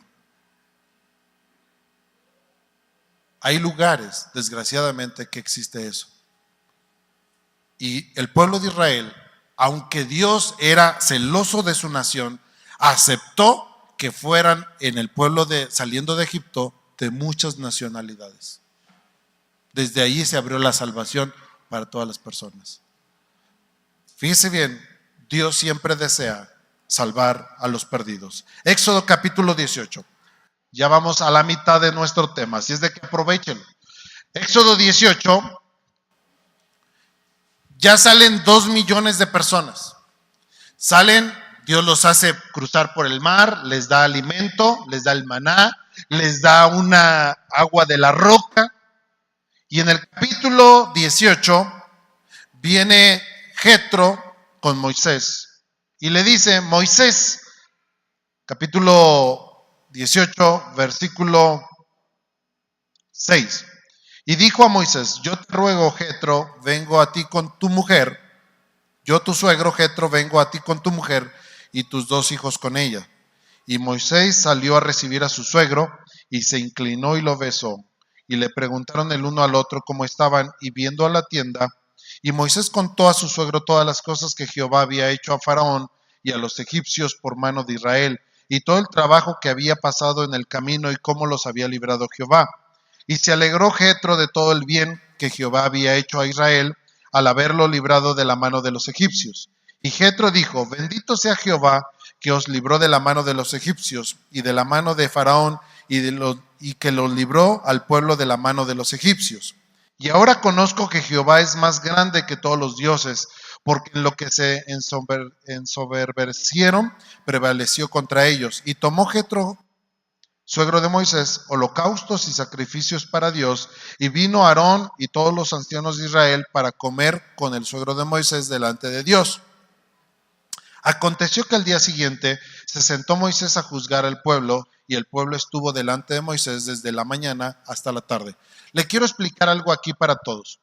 Hay lugares, desgraciadamente, que existe eso. Y el pueblo de Israel, aunque Dios era celoso de su nación, aceptó que fueran en el pueblo saliendo de Egipto de muchas nacionalidades. Desde ahí se abrió la salvación para todas las personas. Fíjese bien, Dios siempre desea salvar a los perdidos. Éxodo capítulo 18. Ya vamos a la mitad de nuestro tema, así es de que aprovechen. Éxodo 18. Ya salen 2 millones de personas. Salen, Dios los hace cruzar por el mar, les da alimento, les da el maná, les da una agua de la roca. Y en el capítulo 18 viene Jetro con Moisés y le dice, Moisés, capítulo 18, versículo 6. Y dijo a Moisés, yo te ruego, Jetro, vengo a ti con tu mujer. Yo, tu suegro, Jetro, vengo a ti con tu mujer y tus 2 hijos con ella. Y Moisés salió a recibir a su suegro y se inclinó y lo besó. Y le preguntaron el uno al otro cómo estaban, y viendo a la tienda. Y Moisés contó a su suegro todas las cosas que Jehová había hecho a Faraón y a los egipcios por mano de Israel, y todo el trabajo que había pasado en el camino y cómo los había librado Jehová. Y se alegró Jetro de todo el bien que Jehová había hecho a Israel al haberlo librado de la mano de los egipcios. Y Jetro dijo, bendito sea Jehová que os libró de la mano de los egipcios y de la mano de Faraón y que los libró al pueblo de la mano de los egipcios. Y ahora conozco que Jehová es más grande que todos los dioses, porque en lo que se ensoberbecieron prevaleció contra ellos. Y tomó Jetro, suegro de Moisés, holocaustos y sacrificios para Dios, y vino Aarón y todos los ancianos de Israel para comer con el suegro de Moisés delante de Dios. Aconteció que al día siguiente se sentó Moisés a juzgar al pueblo, y el pueblo estuvo delante de Moisés desde la mañana hasta la tarde. Le quiero explicar algo aquí para todos.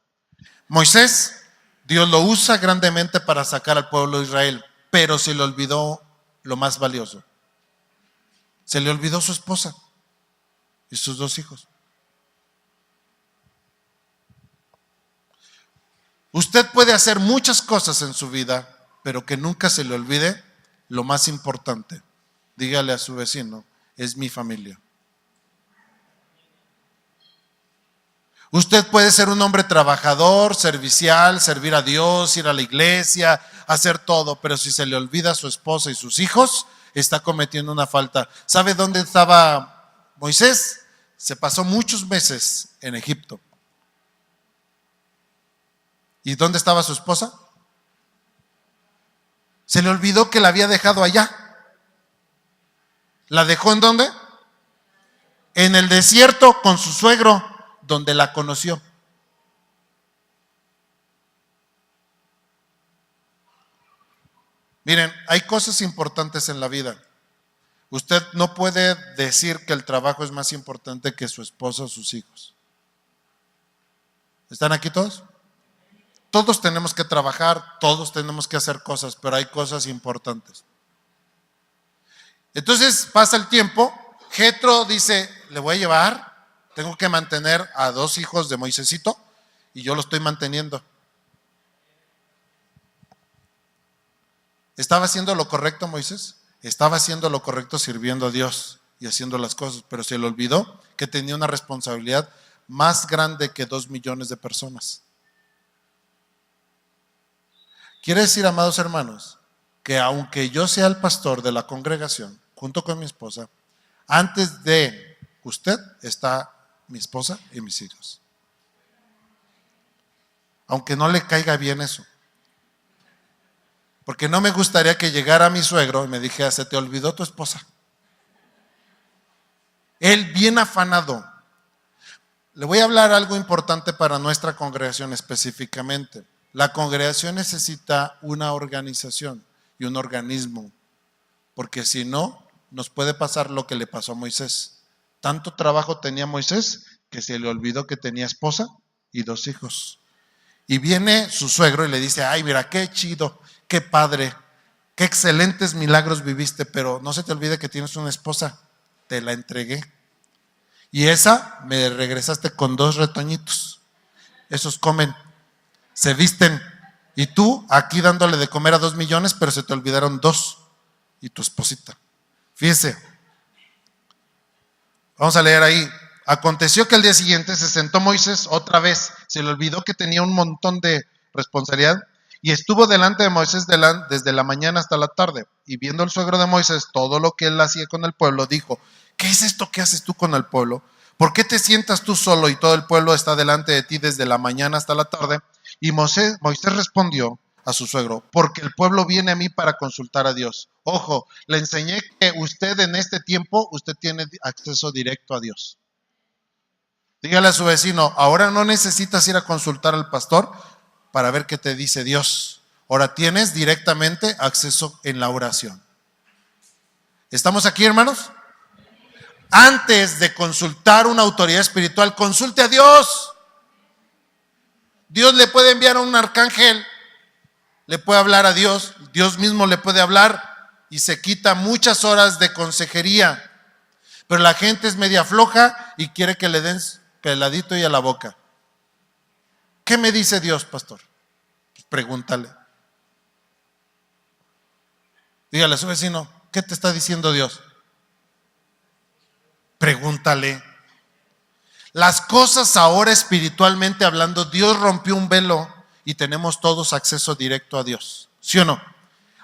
Moisés, Dios lo usa grandemente para sacar al pueblo de Israel, pero se le olvidó lo más valioso. Se le olvidó su esposa y sus 2 hijos. Usted puede hacer muchas cosas en su vida, pero que nunca se le olvide lo más importante. Dígale a su vecino, es mi familia. Usted puede ser un hombre trabajador, servicial, servir a Dios, ir a la iglesia, hacer todo, pero si se le olvida a su esposa y sus hijos, está cometiendo una falta. ¿Sabe dónde estaba Moisés? Se pasó muchos meses en Egipto. ¿Y dónde estaba su esposa? Se le olvidó que la había dejado allá. ¿La dejó en dónde? En el desierto con su suegro, donde la conoció. Miren, hay cosas importantes en la vida. Usted no puede decir que el trabajo es más importante que su esposa o sus hijos. ¿Están aquí todos? Todos tenemos que trabajar, todos tenemos que hacer cosas, pero hay cosas importantes. Entonces pasa el tiempo, Jetro dice, le voy a llevar, tengo que mantener a 2 hijos de Moisésito y yo lo estoy manteniendo. ¿Estaba haciendo lo correcto Moisés? Estaba haciendo lo correcto sirviendo a Dios y haciendo las cosas, pero se le olvidó que tenía una responsabilidad más grande que 2 millones de personas. Quiere decir, amados hermanos, que aunque yo sea el pastor de la congregación, junto con mi esposa, antes de usted está mi esposa y mis hijos. Aunque no le caiga bien eso. Porque no me gustaría que llegara mi suegro y me dijera, se te olvidó tu esposa. Él bien afanado. Le voy a hablar algo importante para nuestra congregación específicamente. La congregación necesita una organización y un organismo, porque si no, nos puede pasar lo que le pasó a Moisés. Tanto trabajo tenía Moisés que se le olvidó que tenía esposa y 2 hijos. Y viene su suegro y le dice, ay, mira, qué chido, qué padre, qué excelentes milagros viviste, pero no se te olvide que tienes una esposa, te la entregué. Y esa me regresaste con 2 retoñitos. Esos comen, se visten. Y tú aquí dándole de comer a 2 millones, pero se te olvidaron 2. Y tu esposita. Fíjese. Vamos a leer ahí. Aconteció que al día siguiente se sentó Moisés otra vez. Se le olvidó que tenía un montón de responsabilidad. Y estuvo delante de Moisés desde la mañana hasta la tarde. Y viendo el suegro de Moisés todo lo que él hacía con el pueblo, dijo, ¿qué es esto que haces tú con el pueblo? ¿Por qué te sientas tú solo y todo el pueblo está delante de ti desde la mañana hasta la tarde? Y Moisés respondió a su suegro, porque el pueblo viene a mí para consultar a Dios. Ojo, le enseñé que usted en este tiempo, usted tiene acceso directo a Dios. Dígale a su vecino, ahora no necesitas ir a consultar al pastor para ver qué te dice Dios. Ahora tienes directamente acceso en la oración. ¿Estamos aquí, hermanos? Antes de consultar una autoridad espiritual, consulte a Dios. Dios le puede enviar a un arcángel, le puede hablar a Dios, Dios mismo le puede hablar y se quita muchas horas de consejería. Pero la gente es media floja y quiere que le den peladito y a la boca. ¿Qué me dice Dios, pastor? Pues pregúntale. Dígale a su vecino, ¿qué te está diciendo Dios? Pregúntale. Las cosas ahora espiritualmente hablando, Dios rompió un velo y tenemos todos acceso directo a Dios. ¿Sí o no?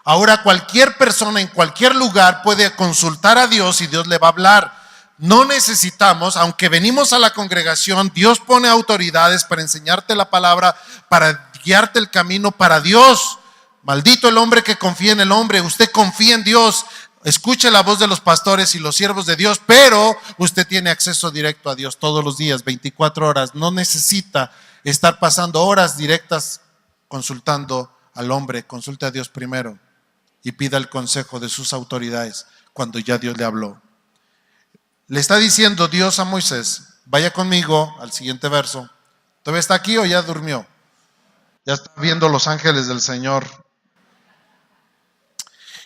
Ahora cualquier persona en cualquier lugar puede consultar a Dios y Dios le va a hablar. No necesitamos, aunque venimos a la congregación, Dios pone autoridades para enseñarte la palabra, para guiarte el camino para Dios. Maldito el hombre que confía en el hombre. Usted confía en Dios. Escuche la voz de los pastores y los siervos de Dios, pero usted tiene acceso directo a Dios todos los días, 24 horas. No necesita estar pasando horas directas consultando al hombre. Consulte a Dios primero y pida el consejo de sus autoridades cuando ya Dios le habló. Le está diciendo Dios a Moisés, vaya conmigo al siguiente verso. ¿Todavía está aquí o ya durmió? Ya está viendo los ángeles del Señor.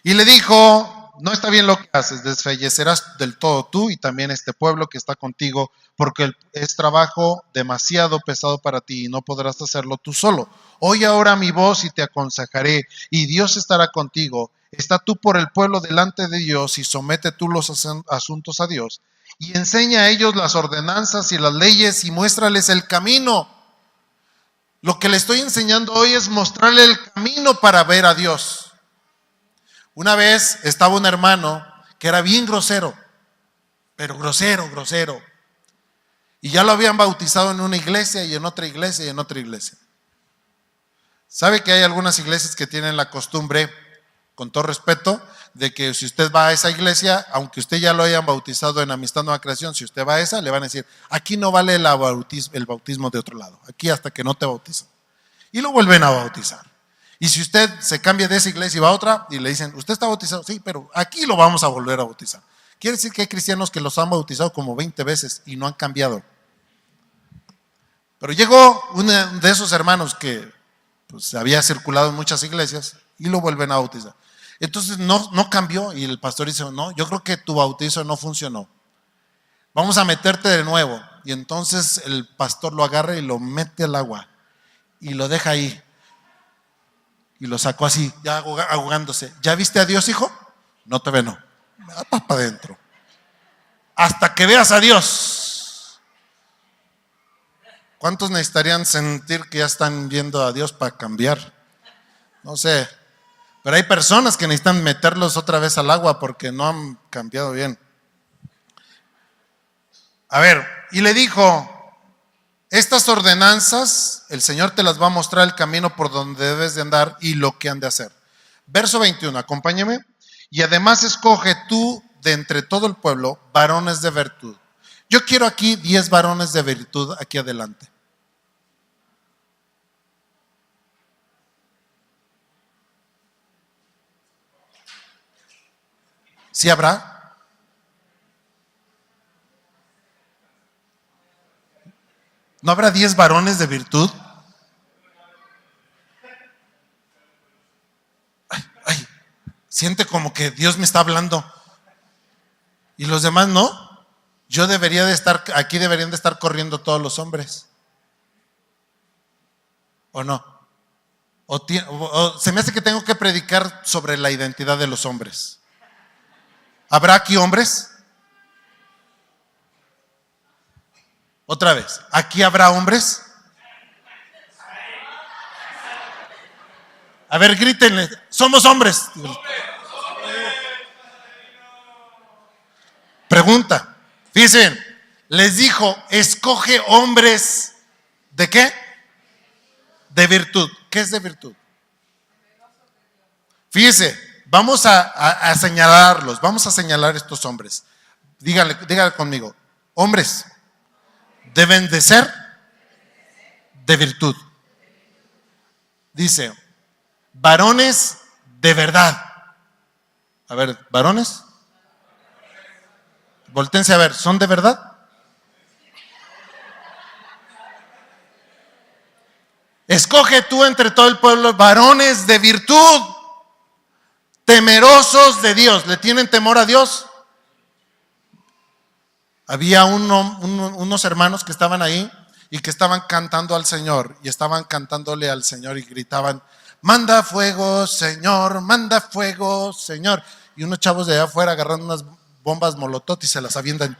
Y le dijo, no está bien lo que haces, desfallecerás del todo tú y también este pueblo que está contigo, porque es trabajo demasiado pesado para ti y no podrás hacerlo tú solo. Oye ahora mi voz y te aconsejaré, y Dios estará contigo. Está tú por el pueblo delante de Dios y somete tú los asuntos a Dios. Y enseña a ellos las ordenanzas y las leyes y muéstrales el camino. Lo que le estoy enseñando hoy es mostrarle el camino para ver a Dios. Una vez estaba un hermano que era bien grosero, pero grosero. Y ya lo habían bautizado en una iglesia y en otra iglesia y en otra iglesia. ¿Sabe que hay algunas iglesias que tienen la costumbre, con todo respeto, de que si usted va a esa iglesia, aunque usted ya lo hayan bautizado en Amistad Nueva Creación, si usted va a esa, le van a decir, aquí no vale el bautismo de otro lado, aquí hasta que no te bautizan. Y lo vuelven a bautizar. Y si usted se cambia de esa iglesia y va a otra y le dicen, ¿usted está bautizado? Sí, pero aquí lo vamos a volver a bautizar. Quiere decir que hay cristianos que los han bautizado como 20 veces y no han cambiado. Pero llegó uno de esos hermanos que pues, había circulado en muchas iglesias y lo vuelven a bautizar. Entonces no cambió y el pastor dice, no, yo creo que tu bautizo no funcionó. Vamos a meterte de nuevo. Y entonces el pastor lo agarra y lo mete al agua y lo deja ahí. Y lo sacó así, ya ahogándose. ¿Ya viste a Dios, hijo? No te ve, no. Me da para adentro. Hasta que veas a Dios. ¿Cuántos necesitarían sentir que ya están viendo a Dios para cambiar? No sé. Pero hay personas que necesitan meterlos otra vez al agua porque no han cambiado bien. A ver, y le dijo, estas ordenanzas, el Señor te las va a mostrar el camino por donde debes de andar y lo que han de hacer. Verso 21, acompáñeme. Y además escoge tú de entre todo el pueblo varones de virtud. Yo quiero aquí 10 varones de virtud aquí adelante. ¿Sí habrá? ¿No habrá 10 varones de virtud? Ay, siente como que Dios me está hablando. ¿Y los demás no? Yo debería de estar, aquí deberían de estar corriendo todos los hombres. ¿O no? O se me hace que tengo que predicar sobre la identidad de los hombres. ¿Habrá aquí hombres? Otra vez, ¿aquí habrá hombres? A ver, grítenle, somos hombres. Pregunta, fíjense, les dijo, escoge hombres, ¿de qué? De virtud. ¿Qué es de virtud? Fíjese, vamos a señalarlos, vamos a señalar estos hombres. Dígale conmigo, hombres deben de ser de virtud. Dice, varones de verdad. A ver, varones. Voltéense a ver, ¿son de verdad? Escoge tú entre todo el pueblo varones de virtud, temerosos de Dios. ¿Le tienen temor a Dios? Había unos hermanos que estaban ahí y que estaban cantando al Señor y estaban cantándole al Señor y gritaban, manda fuego, Señor, manda fuego, Señor. Y unos chavos de allá afuera agarrando unas bombas molotov y se las avientan.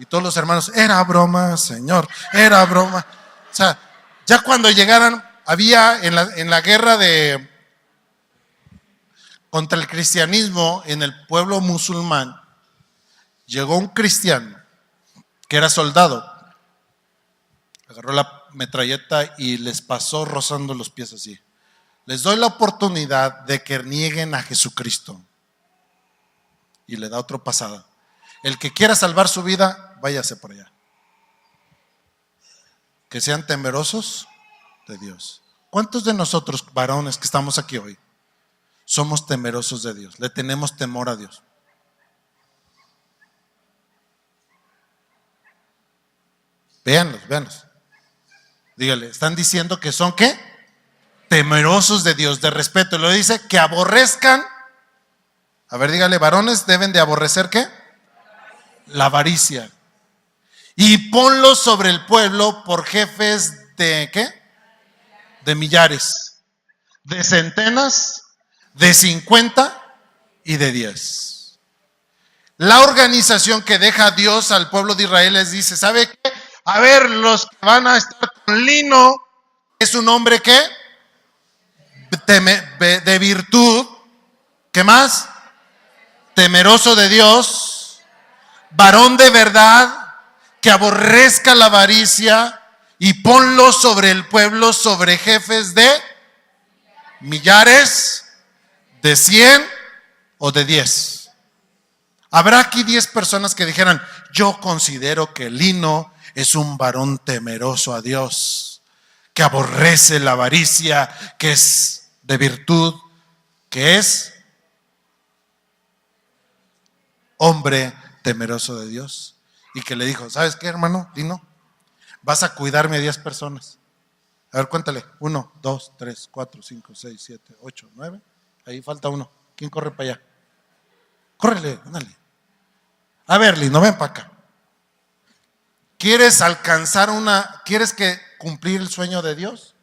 Y todos los hermanos, era broma, Señor, era broma. O sea, ya cuando llegaran, había en la guerra contra el cristianismo en el pueblo musulmán, llegó un cristiano que era soldado, agarró la metralleta y les pasó rozando los pies así. Les doy la oportunidad de que nieguen a Jesucristo. Y le da otra pasada. El que quiera salvar su vida, váyase por allá. Que sean temerosos de Dios. ¿Cuántos de nosotros, varones que estamos aquí hoy, somos temerosos de Dios? Le tenemos temor a Dios. Véanlos. Dígale, están diciendo que son ¿qué? Temerosos de Dios, de respeto. Lo dice que aborrezcan. A ver, dígale, varones deben de aborrecer ¿qué? La avaricia. Y ponlos sobre el pueblo por jefes de ¿qué? De millares, de centenas, de 50 y de 10. La organización que deja a Dios al pueblo de Israel les dice, ¿sabe qué? A ver, los que van a estar con Lino, es un hombre ¿qué? De virtud. ¿Qué más? Temeroso de Dios, varón de verdad, que aborrezca la avaricia, y ponlo sobre el pueblo, sobre jefes de millares, de 100 o de 10. Habrá aquí 10 personas que dijeran, yo considero que Lino es un varón temeroso a Dios, que aborrece la avaricia, que es de virtud, que es hombre temeroso de Dios. Y que le dijo, ¿sabes qué, hermano? Dino, vas a cuidarme a 10 personas. A ver, cuéntale. 1, 2, 3, 4, 5, 6, 7, 8, 9. Ahí falta uno. ¿Quién corre para allá? Córrele, ándale. A ver, Lino, ven para acá. ¿Quieres cumplir el sueño de Dios?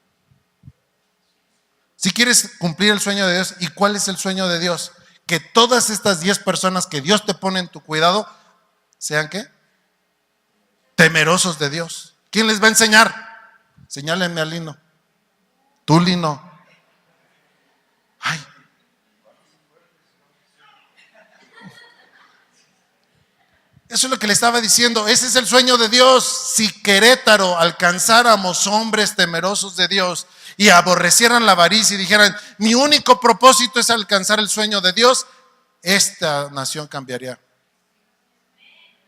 Si quieres cumplir el sueño de Dios, ¿y cuál es el sueño de Dios? Que todas estas 10 personas que Dios te pone en tu cuidado, ¿sean qué? Temerosos de Dios. ¿Quién les va a enseñar? Señálenme a Lino. Tú, Lino. Ay. Eso es lo que le estaba diciendo. Ese es el sueño de Dios. Si Querétaro alcanzáramos hombres temerosos de Dios y aborrecieran la avaricia y dijeran, mi único propósito es alcanzar el sueño de Dios, esta nación cambiaría.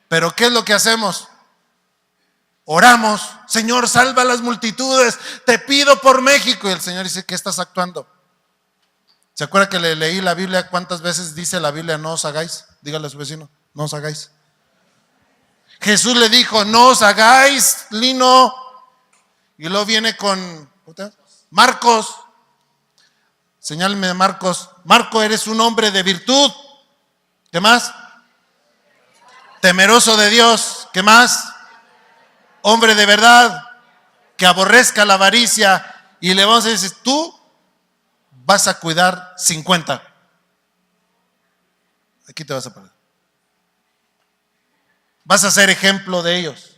Pero ¿qué es lo que hacemos? Oramos, Señor, salva a las multitudes, te pido por México. Y el Señor dice, ¿qué estás actuando? ¿Se acuerda que le leí la Biblia? ¿Cuántas veces dice la Biblia, no os hagáis? Dígale a su vecino, no os hagáis. Jesús le dijo, no os hagáis, Lino. Y luego viene con Marcos. Señálame de Marcos. Marco, eres un hombre de virtud. ¿Qué más? Temeroso de Dios. ¿Qué más? Hombre de verdad, que aborrezca la avaricia. Y le vamos a decir, tú vas a cuidar 50. Aquí te vas a parar. Vas a ser ejemplo de ellos.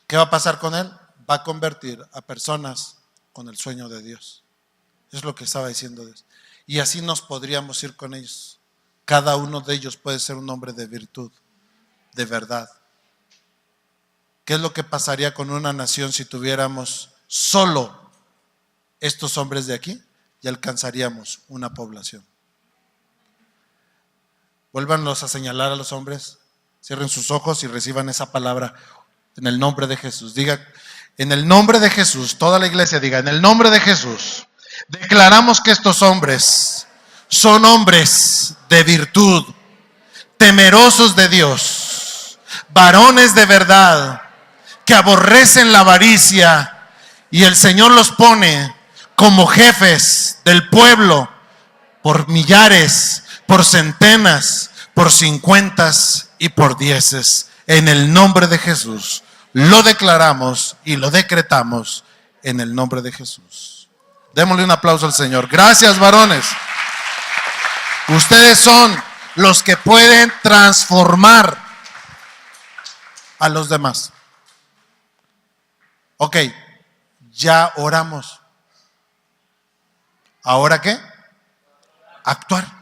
¿Qué va a pasar con él? Va a convertir a personas con el sueño de Dios. Es lo que estaba diciendo Dios. Y así nos podríamos ir con ellos. Cada uno de ellos puede ser un hombre de virtud, de verdad. ¿Qué es lo que pasaría con una nación si tuviéramos solo estos hombres de aquí? Y alcanzaríamos una población. Vuélvanlos a señalar a los hombres. Cierren sus ojos y reciban esa palabra en el nombre de Jesús. Diga, en el nombre de Jesús, toda la iglesia diga, en el nombre de Jesús, declaramos que estos hombres son hombres de virtud, temerosos de Dios, varones de verdad, que aborrecen la avaricia, y el Señor los pone como jefes del pueblo por millares, por centenas, por 50 y por 10. En el nombre de Jesús lo declaramos y lo decretamos en el nombre de Jesús. Démosle un aplauso al Señor. Gracias, varones. Ustedes son los que pueden transformar a los demás. Ok, ya oramos. ¿Ahora qué? Actuar.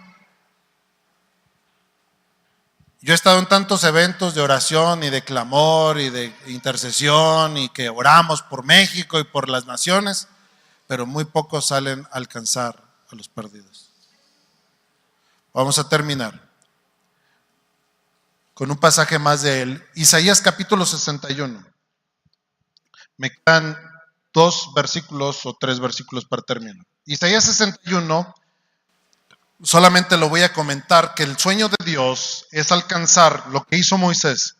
Yo he estado en tantos eventos de oración y de clamor y de intercesión y que oramos por México y por las naciones, pero muy pocos salen a alcanzar a los perdidos. Vamos a terminar con un pasaje más de él. Isaías capítulo 61. Me quedan 2 versículos o 3 versículos para terminar. Isaías 61. Solamente lo voy a comentar, que el sueño de Dios es alcanzar lo que hizo Moisés.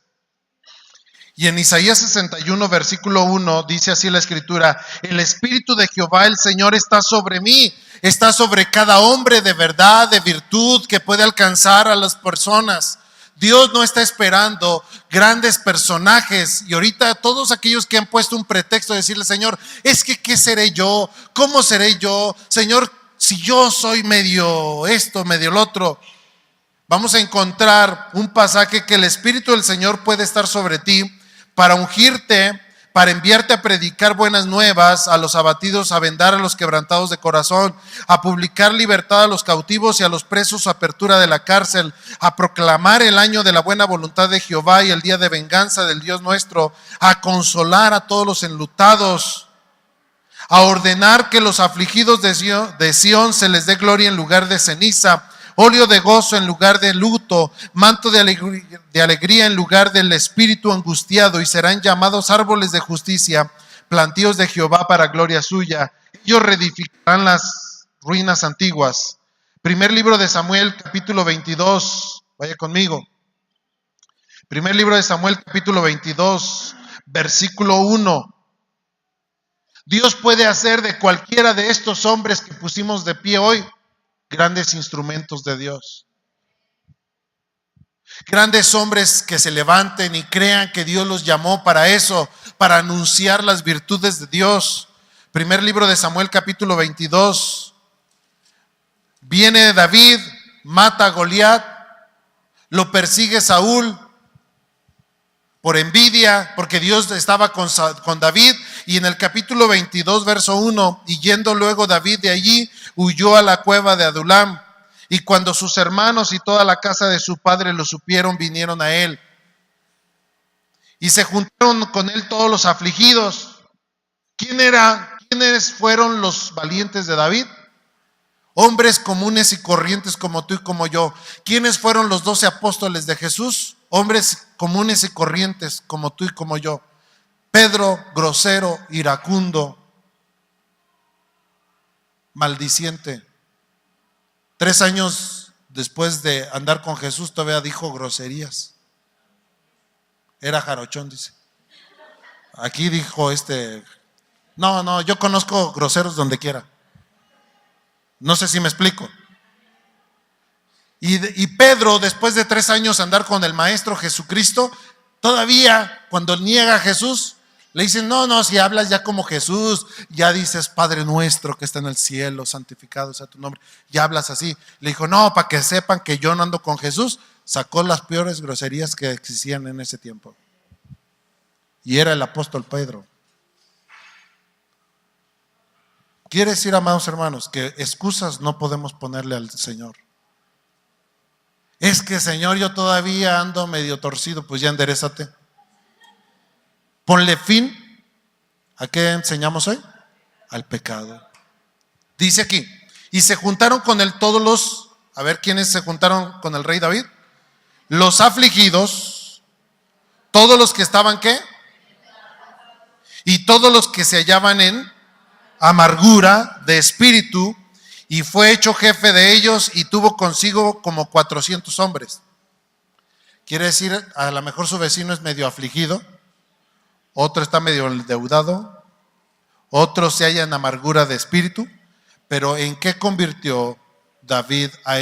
Y en Isaías 61, versículo 1, dice así la escritura: el Espíritu de Jehová el Señor está sobre mí, está sobre cada hombre de verdad, de virtud, que puede alcanzar a las personas. Dios no está esperando grandes personajes. Y ahorita todos aquellos que han puesto un pretexto de decirle, Señor, es que ¿qué seré yo? ¿Cómo seré yo? Señor, si yo soy medio esto, medio el otro. Vamos a encontrar un pasaje que el Espíritu del Señor puede estar sobre ti para ungirte, para enviarte a predicar buenas nuevas a los abatidos, a vendar a los quebrantados de corazón, a publicar libertad a los cautivos y a los presos, apertura de la cárcel, a proclamar el año de la buena voluntad de Jehová y el día de venganza del Dios nuestro, a consolar a todos los enlutados, a ordenar que los afligidos de Sión se les dé gloria en lugar de ceniza, óleo de gozo en lugar de luto, manto de alegría en lugar del espíritu angustiado, y serán llamados árboles de justicia, plantíos de Jehová para gloria suya. ellos reedificarán las ruinas antiguas. Primer libro de Samuel, capítulo 22. Vaya conmigo. Primer libro de Samuel, capítulo 22, versículo 1. Dios puede hacer de cualquiera de estos hombres que pusimos de pie hoy grandes instrumentos de Dios. Grandes hombres que se levanten y crean que Dios los llamó para eso, para anunciar las virtudes de Dios. Primer libro de Samuel, capítulo 22. Viene David, mata a Goliat, lo persigue Saúl por envidia, porque Dios estaba con David. Y en el capítulo 22, verso 1, y yendo luego David de allí, huyó a la cueva de Adulam. Y cuando sus hermanos y toda la casa de su padre lo supieron, vinieron a él. Y se juntaron con él todos los afligidos. ¿Quiénes fueron los valientes de David? Hombres comunes y corrientes como tú y como yo. ¿Quiénes fueron los 12 apóstoles de Jesús? Hombres comunes y corrientes como tú y como yo. Pedro, grosero, iracundo, maldiciente. 3 años después de andar con Jesús todavía dijo groserías. Era jarochón, dice. Aquí dijo no, yo conozco groseros donde quiera. No sé si me explico. Y Pedro, después de 3 años andar con el Maestro Jesucristo, todavía cuando niega a Jesús, le dicen, no, si hablas ya como Jesús, ya dices Padre nuestro que está en el cielo, santificado sea tu nombre, ya hablas así. Le dijo, no, para que sepan que yo no ando con Jesús. Sacó las peores groserías que existían en ese tiempo. Y era el apóstol Pedro. Quiere decir, amados hermanos, que excusas no podemos ponerle al Señor. Es que, Señor, yo todavía ando medio torcido. Pues ya enderezate. Ponle fin. ¿A qué enseñamos hoy? Al pecado. Dice aquí, y se juntaron con él todos los, a ver, ¿quiénes se juntaron con el rey David? Los afligidos, todos los que estaban, ¿qué? Y todos los que se hallaban en amargura de espíritu, y fue hecho jefe de ellos y tuvo consigo como 400 hombres. Quiere decir, a lo mejor su vecino es medio afligido, otro está medio endeudado, otro se halla en amargura de espíritu, pero ¿en qué convirtió David a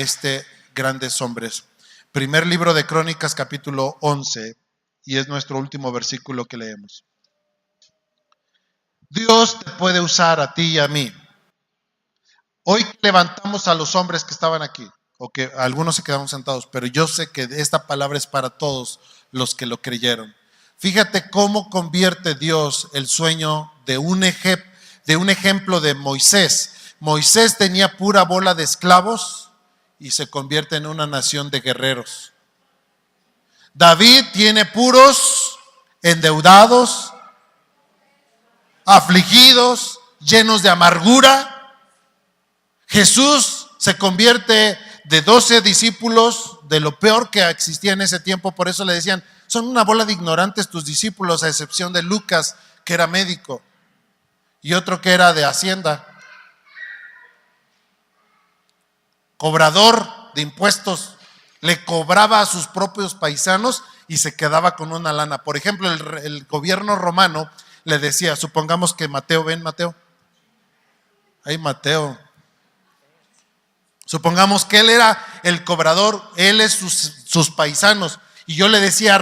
grandes hombres? Primer libro de Crónicas, capítulo 11, y es nuestro último versículo que leemos. Dios te puede usar a ti y a mí. Hoy levantamos a los hombres que estaban aquí, o que algunos se quedaron sentados, pero yo sé que esta palabra es para todos los que lo creyeron. Fíjate cómo convierte Dios el sueño de un ejemplo de Moisés. Moisés tenía pura bola de esclavos y se convierte en una nación de guerreros. David tiene puros endeudados, afligidos, llenos de amargura. Jesús se convierte de 12 discípulos, de lo peor que existía en ese tiempo. Por eso le decían, son una bola de ignorantes tus discípulos, a excepción de Lucas, que era médico, y otro que era de Hacienda, cobrador de impuestos. Le cobraba a sus propios paisanos y se quedaba con una lana. Por ejemplo, el gobierno romano le decía, supongamos que Mateo, ven Mateo, ay Mateo, supongamos que él era el cobrador, él es sus paisanos, y yo le decía,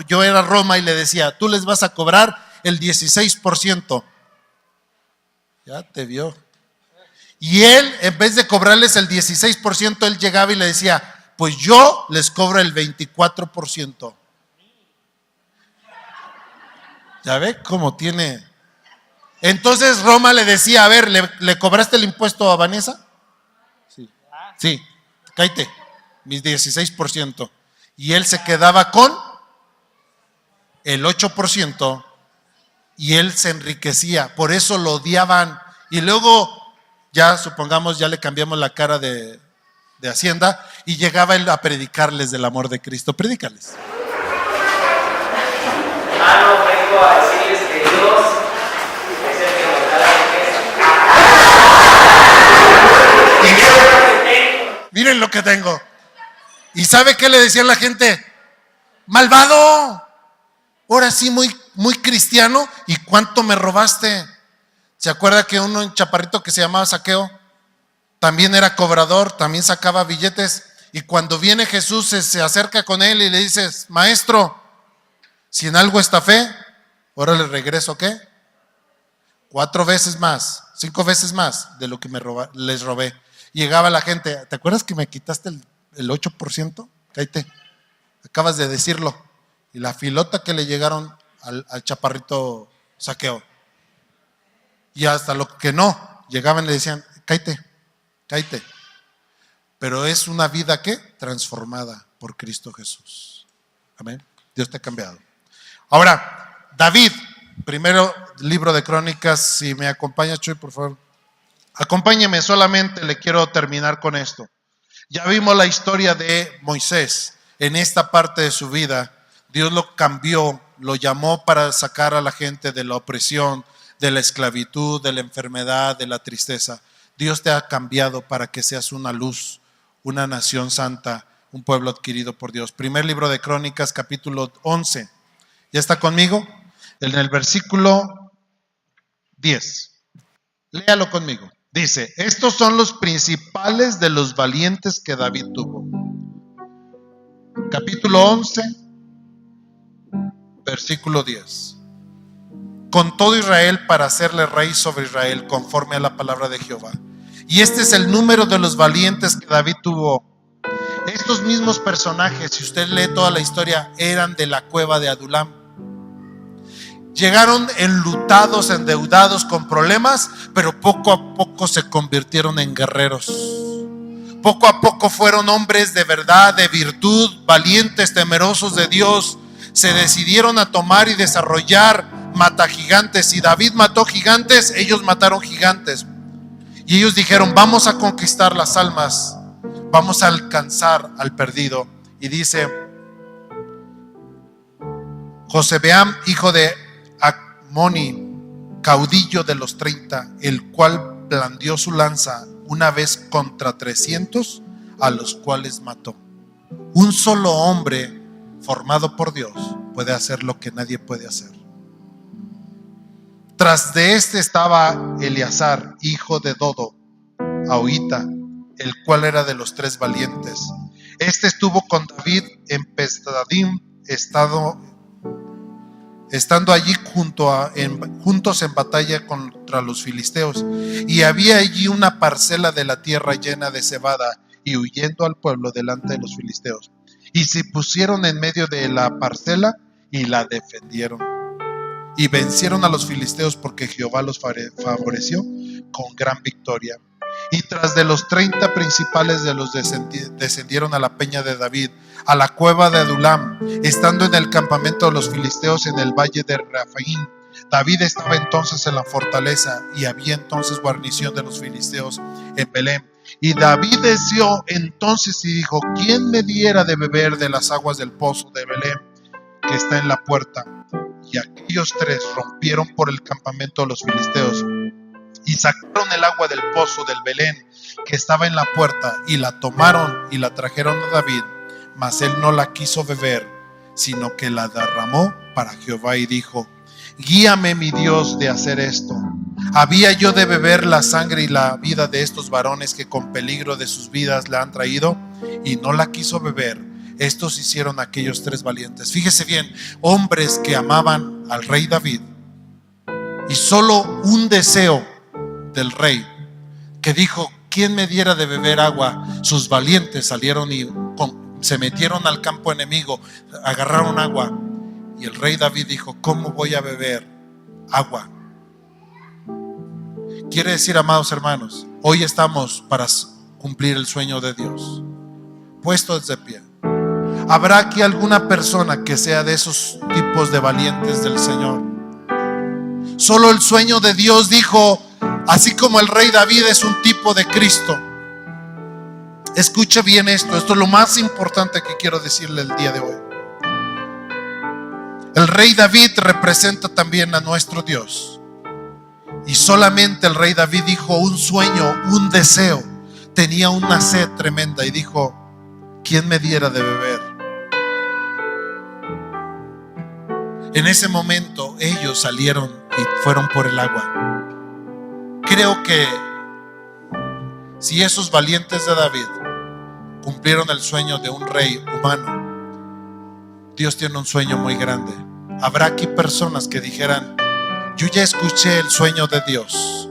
yo era Roma y le decía, tú les vas a cobrar el 16%. Ya te vio. Y él, en vez de cobrarles el 16%, él llegaba y le decía, pues yo les cobro el 24%. ¿Ya ve cómo tiene? Entonces Roma le decía, a ver, ¿le cobraste el impuesto a Vanessa? Sí, cállate, mis 16%. Y él se quedaba con el 8% y él se enriquecía. Por eso lo odiaban. Y luego, ya supongamos, ya le cambiamos la cara de Hacienda y llegaba él a predicarles del amor de Cristo. Predícales. Hermano, vengo a decirles que Dios es el que nos da la riqueza. miren lo que tengo. ¿Y sabe qué le decían la gente? Malvado. Ahora sí, muy cristiano. ¿Y cuánto me robaste? ¿Se acuerda que un chaparrito que se llamaba Zaqueo también era cobrador, también sacaba billetes? Y cuando viene Jesús se acerca con él y le dice: maestro, si en algo estafé, ahora le regreso, ¿qué? 4 veces más, 5 veces más de lo que les robé. Llegaba la gente: ¿te acuerdas que me quitaste el 8%? Cállate, acabas de decirlo. Y la filota que le llegaron al chaparrito Zaqueo. Y hasta lo que no, llegaban y le decían: cállate. Pero es una vida ¿qué? Transformada por Cristo Jesús. Amén. Dios te ha cambiado. Ahora, David, primero libro de Crónicas. Si me acompaña, Chuy, por favor. Acompáñeme, solamente le quiero terminar con esto. Ya vimos la historia de Moisés. En esta parte de su vida, Dios lo cambió, lo llamó para sacar a la gente de la opresión, de la esclavitud, de la enfermedad, de la tristeza. Dios te ha cambiado para que seas una luz, una nación santa, un pueblo adquirido por Dios. Primer libro de Crónicas, capítulo 11. ¿Ya está conmigo? En el versículo 10. Léalo conmigo. Dice: estos son los principales de los valientes que David tuvo. Capítulo 11, versículo 10. Con todo Israel para hacerle rey sobre Israel conforme a la palabra de Jehová. Y este es el número de los valientes que David tuvo. Estos mismos personajes, si usted lee toda la historia, eran de la cueva de Adulam. Llegaron enlutados, endeudados, con problemas, pero poco a poco se convirtieron en guerreros. Poco a poco fueron hombres de verdad, de virtud, valientes, temerosos de Dios. Se decidieron a tomar y desarrollar matagigantes. Si David mató gigantes, ellos mataron gigantes. Y ellos dijeron: vamos a conquistar las almas, vamos a alcanzar al perdido. Y dice: Josebeam, hijo de Acmoni, caudillo de los 30, el cual blandió su lanza una vez contra 300, a los cuales mató. Un solo hombre formado por Dios puede hacer lo que nadie puede hacer. Tras de este estaba Eleazar, hijo de Dodo, Ahorita, el cual era de los 3 valientes. Este estuvo con David en Pesdadim, estando allí juntos en batalla contra los filisteos. Y había allí una parcela de la tierra llena de cebada, y huyendo al pueblo delante de los filisteos. Y se pusieron en medio de la parcela y la defendieron. Y vencieron a los filisteos porque Jehová los favoreció con gran victoria. Y tras de los 30 principales de los descendieron a la peña de David, a la cueva de Adulam, estando en el campamento de los filisteos en el valle de Rafaim. David estaba entonces en la fortaleza, y había entonces guarnición de los filisteos en Belén. Y David deseó entonces y dijo: ¿quién me diera de beber de las aguas del pozo de Belén que está en la puerta? Y aquellos 3 rompieron por el campamento de los filisteos y sacaron el agua del pozo del Belén que estaba en la puerta, y la tomaron y la trajeron a David. Mas él no la quiso beber, sino que la derramó para Jehová, y dijo: guíame, mi Dios, de hacer esto. ¿Había yo de beber la sangre y la vida de estos varones que con peligro de sus vidas la han traído? Y no la quiso beber. Estos hicieron aquellos 3 valientes. Fíjese bien, hombres que amaban al rey David, y solo un deseo del rey, que dijo: ¿quién me diera de beber agua? Sus valientes salieron y se metieron al campo enemigo, agarraron agua, y el rey David dijo: ¿cómo voy a beber agua? Quiere decir, amados hermanos, hoy estamos para cumplir el sueño de Dios, puestos de pie. ¿Habrá aquí alguna persona que sea de esos tipos de valientes del Señor? Solo el sueño de Dios dijo, así como el rey David es un tipo de Cristo. Escuche bien esto es lo más importante que quiero decirle el día de hoy. El rey David representa también a nuestro Dios. Y solamente el rey David dijo un sueño, un deseo. tenía una sed tremenda y dijo: ¿quién me diera de beber? En ese momento ellos salieron y fueron por el agua. Creo que si esos valientes de David cumplieron el sueño de un rey humano, Dios tiene un sueño muy grande. Habrá aquí personas que dijeran: yo ya escuché el sueño de Dios.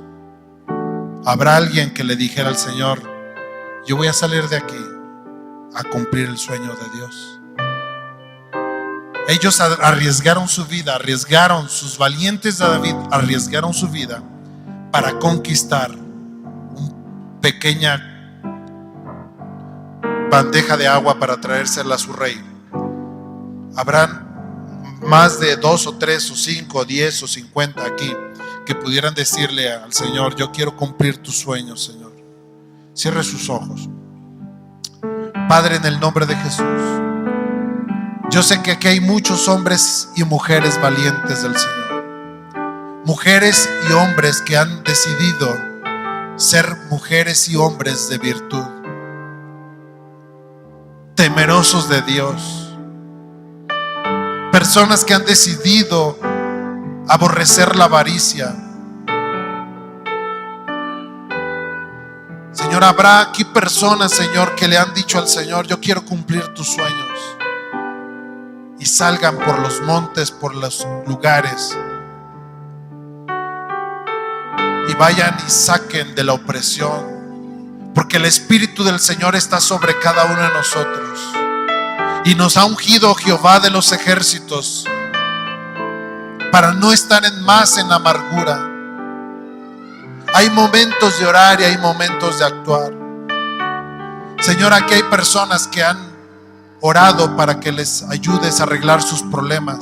Habrá alguien que le dijera al Señor: yo voy a salir de aquí a cumplir el sueño de Dios. Ellos arriesgaron su vida, sus valientes de David arriesgaron su vida para conquistar una pequeña bandeja de agua para traérsela a su rey. Habrán más de 2 o 3 o 5 o 10 o 50 aquí que pudieran decirle al Señor: yo quiero cumplir tus sueños, Señor. Cierre sus ojos. Padre, en el nombre de Jesús, yo sé que aquí hay muchos hombres y mujeres valientes del Señor, mujeres y hombres que han decidido ser mujeres y hombres de virtud, temerosos de Dios, personas que han decidido aborrecer la avaricia. Señor, habrá aquí personas, Señor, que le han dicho al Señor: yo quiero cumplir tus sueños, y salgan por los montes, por los lugares, y vayan y saquen de la opresión, porque el Espíritu del Señor está sobre cada uno de nosotros, y nos ha ungido Jehová de los ejércitos para no estar más en amargura. Hay momentos de orar y hay momentos de actuar. Señor, aquí hay personas que han orado para que les ayudes a arreglar sus problemas,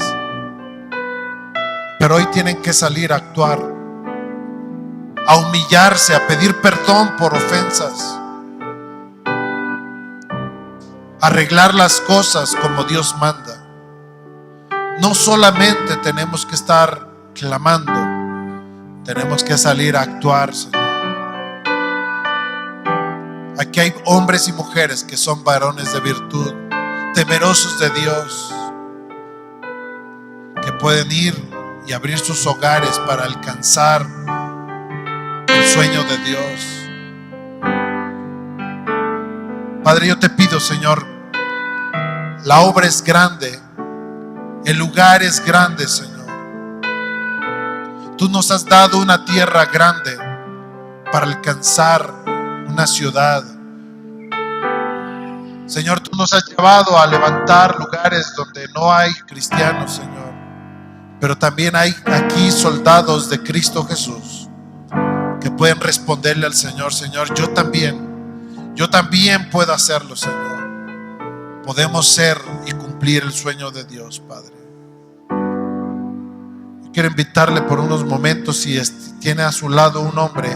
pero hoy tienen que salir a actuar, a humillarse, a pedir perdón por ofensas, a arreglar las cosas como Dios manda. No solamente tenemos que estar clamando, tenemos que salir a actuar, Señor. Aquí hay hombres y mujeres que son varones de virtud, temerosos de Dios, que pueden ir y abrir sus hogares para alcanzar el sueño de Dios. Padre, yo te pido, Señor, la obra es grande, el lugar es grande, Señor. Tú nos has dado una tierra grande para alcanzar una ciudad. Señor, tú nos has llevado a levantar lugares donde no hay cristianos, Señor, pero también hay aquí soldados de Cristo Jesús que pueden responderle al Señor: Señor, yo también puedo hacerlo, Señor. Podemos ser y cumplir el sueño de Dios, Padre. Quiero invitarle por unos momentos, si tiene a su lado un hombre,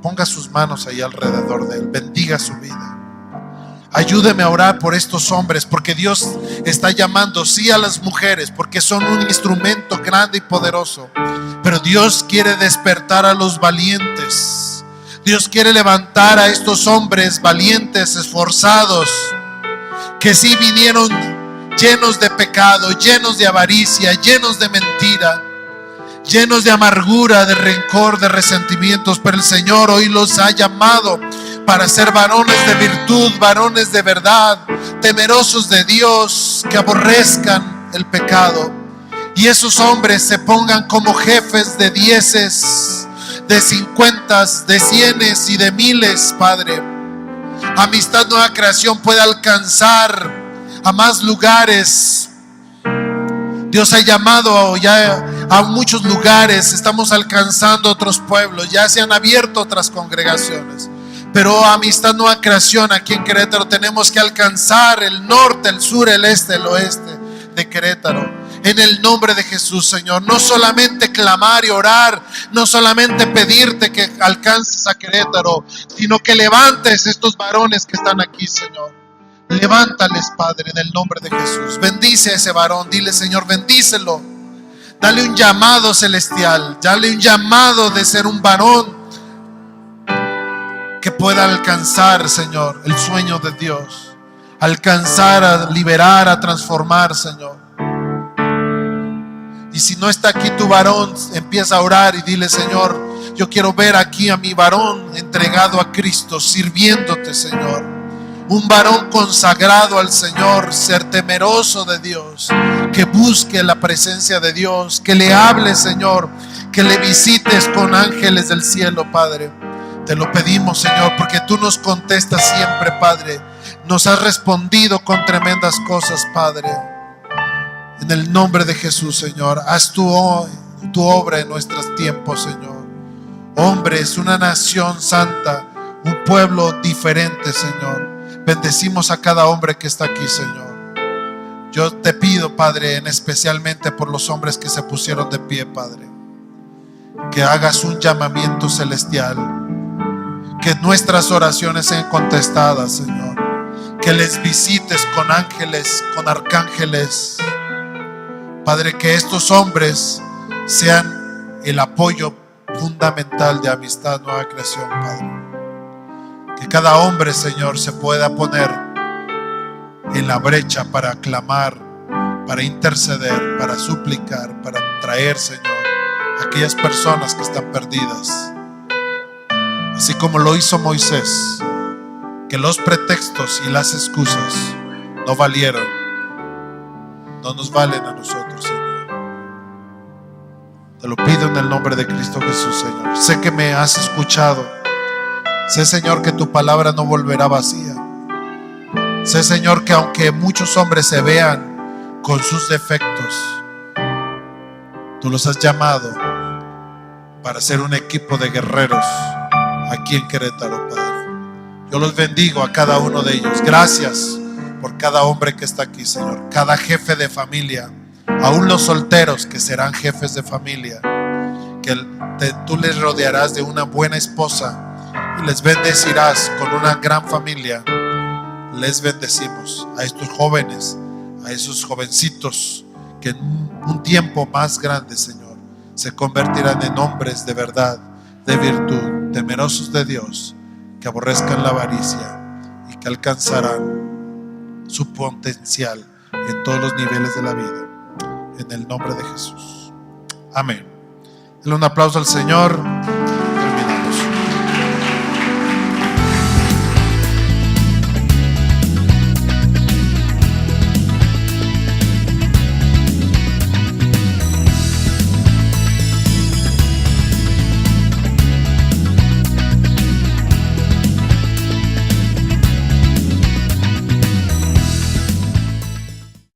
ponga sus manos ahí alrededor de él, bendiga su vida. Ayúdeme a orar por estos hombres, porque Dios está llamando sí a las mujeres, porque son un instrumento grande y poderoso, pero Dios quiere despertar a los valientes. Dios quiere levantar a estos hombres valientes, esforzados, que sí vinieron llenos de pecado, llenos de avaricia, llenos de mentira, llenos de amargura, de rencor, de resentimientos, pero el Señor hoy los ha llamado para ser varones de virtud, varones de verdad, temerosos de Dios, que aborrezcan el pecado, y esos hombres se pongan como jefes de 10, de 50, de 100 y de 1000, Padre. Amistad Nueva Creación puede alcanzar a más lugares. Dios ha llamado ya a muchos lugares, estamos alcanzando otros pueblos, ya se han abierto otras congregaciones, pero Amistad Nueva Creación aquí en Querétaro tenemos que alcanzar el norte, el sur, el este, el oeste de Querétaro, en el nombre de Jesús, Señor. No solamente clamar y orar, no solamente pedirte que alcances a Querétaro, sino que levantes estos varones que están aquí, Señor. Levántales, Padre, en el nombre de Jesús. Bendice a ese varón, dile: Señor, bendícelo. Dale un llamado celestial, dale un llamado de ser un varón que pueda alcanzar, Señor, el sueño de Dios. Alcanzar a liberar, a transformar, Señor. Y si no está aquí tu varón, empieza a orar y dile: Señor, yo quiero ver aquí a mi varón entregado a Cristo, sirviéndote, Señor. Un varón consagrado al Señor, ser temeroso de Dios, que busque la presencia de Dios, que le hable, Señor, que le visites con ángeles del cielo, Padre. Te lo pedimos, Señor, porque tú nos contestas siempre, Padre. Nos has respondido con tremendas cosas, Padre. En el nombre de Jesús, Señor, haz tu obra en nuestros tiempos, Señor. Hombres, una nación santa, un pueblo diferente, Señor. Bendecimos a cada hombre que está aquí, Señor. Yo te pido, Padre, especialmente por los hombres que se pusieron de pie, Padre, que hagas un llamamiento celestial, que nuestras oraciones sean contestadas, Señor, que les visites con ángeles, con arcángeles, Padre, que estos hombres sean el apoyo fundamental de Amistad Nueva Creación, Padre. Que cada hombre, Señor, se pueda poner en la brecha para clamar, para interceder, para suplicar, para traer, Señor, a aquellas personas que están perdidas. Así como lo hizo Moisés, que los pretextos y las excusas no valieron, no nos valen a nosotros, Señor. Te lo pido en el nombre de Cristo Jesús, Señor. Sé que me has escuchado. Sé, Señor, que tu palabra no volverá vacía. Sé, Señor, que aunque muchos hombres se vean con sus defectos, tú los has llamado para ser un equipo de guerreros aquí en Querétaro, Padre. Yo los bendigo a cada uno de ellos. Gracias por cada hombre que está aquí, Señor. Cada jefe de familia, aún los solteros que serán jefes de familia, que tú les rodearás de una buena esposa y les bendecirás con una gran familia. Les bendecimos a estos jóvenes, a esos jovencitos que en un tiempo más grande, Señor, se convertirán en hombres de verdad, de virtud, temerosos de Dios, que aborrezcan la avaricia y que alcanzarán su potencial en todos los niveles de la vida, en el nombre de Jesús. Amén. Denle un aplauso al Señor.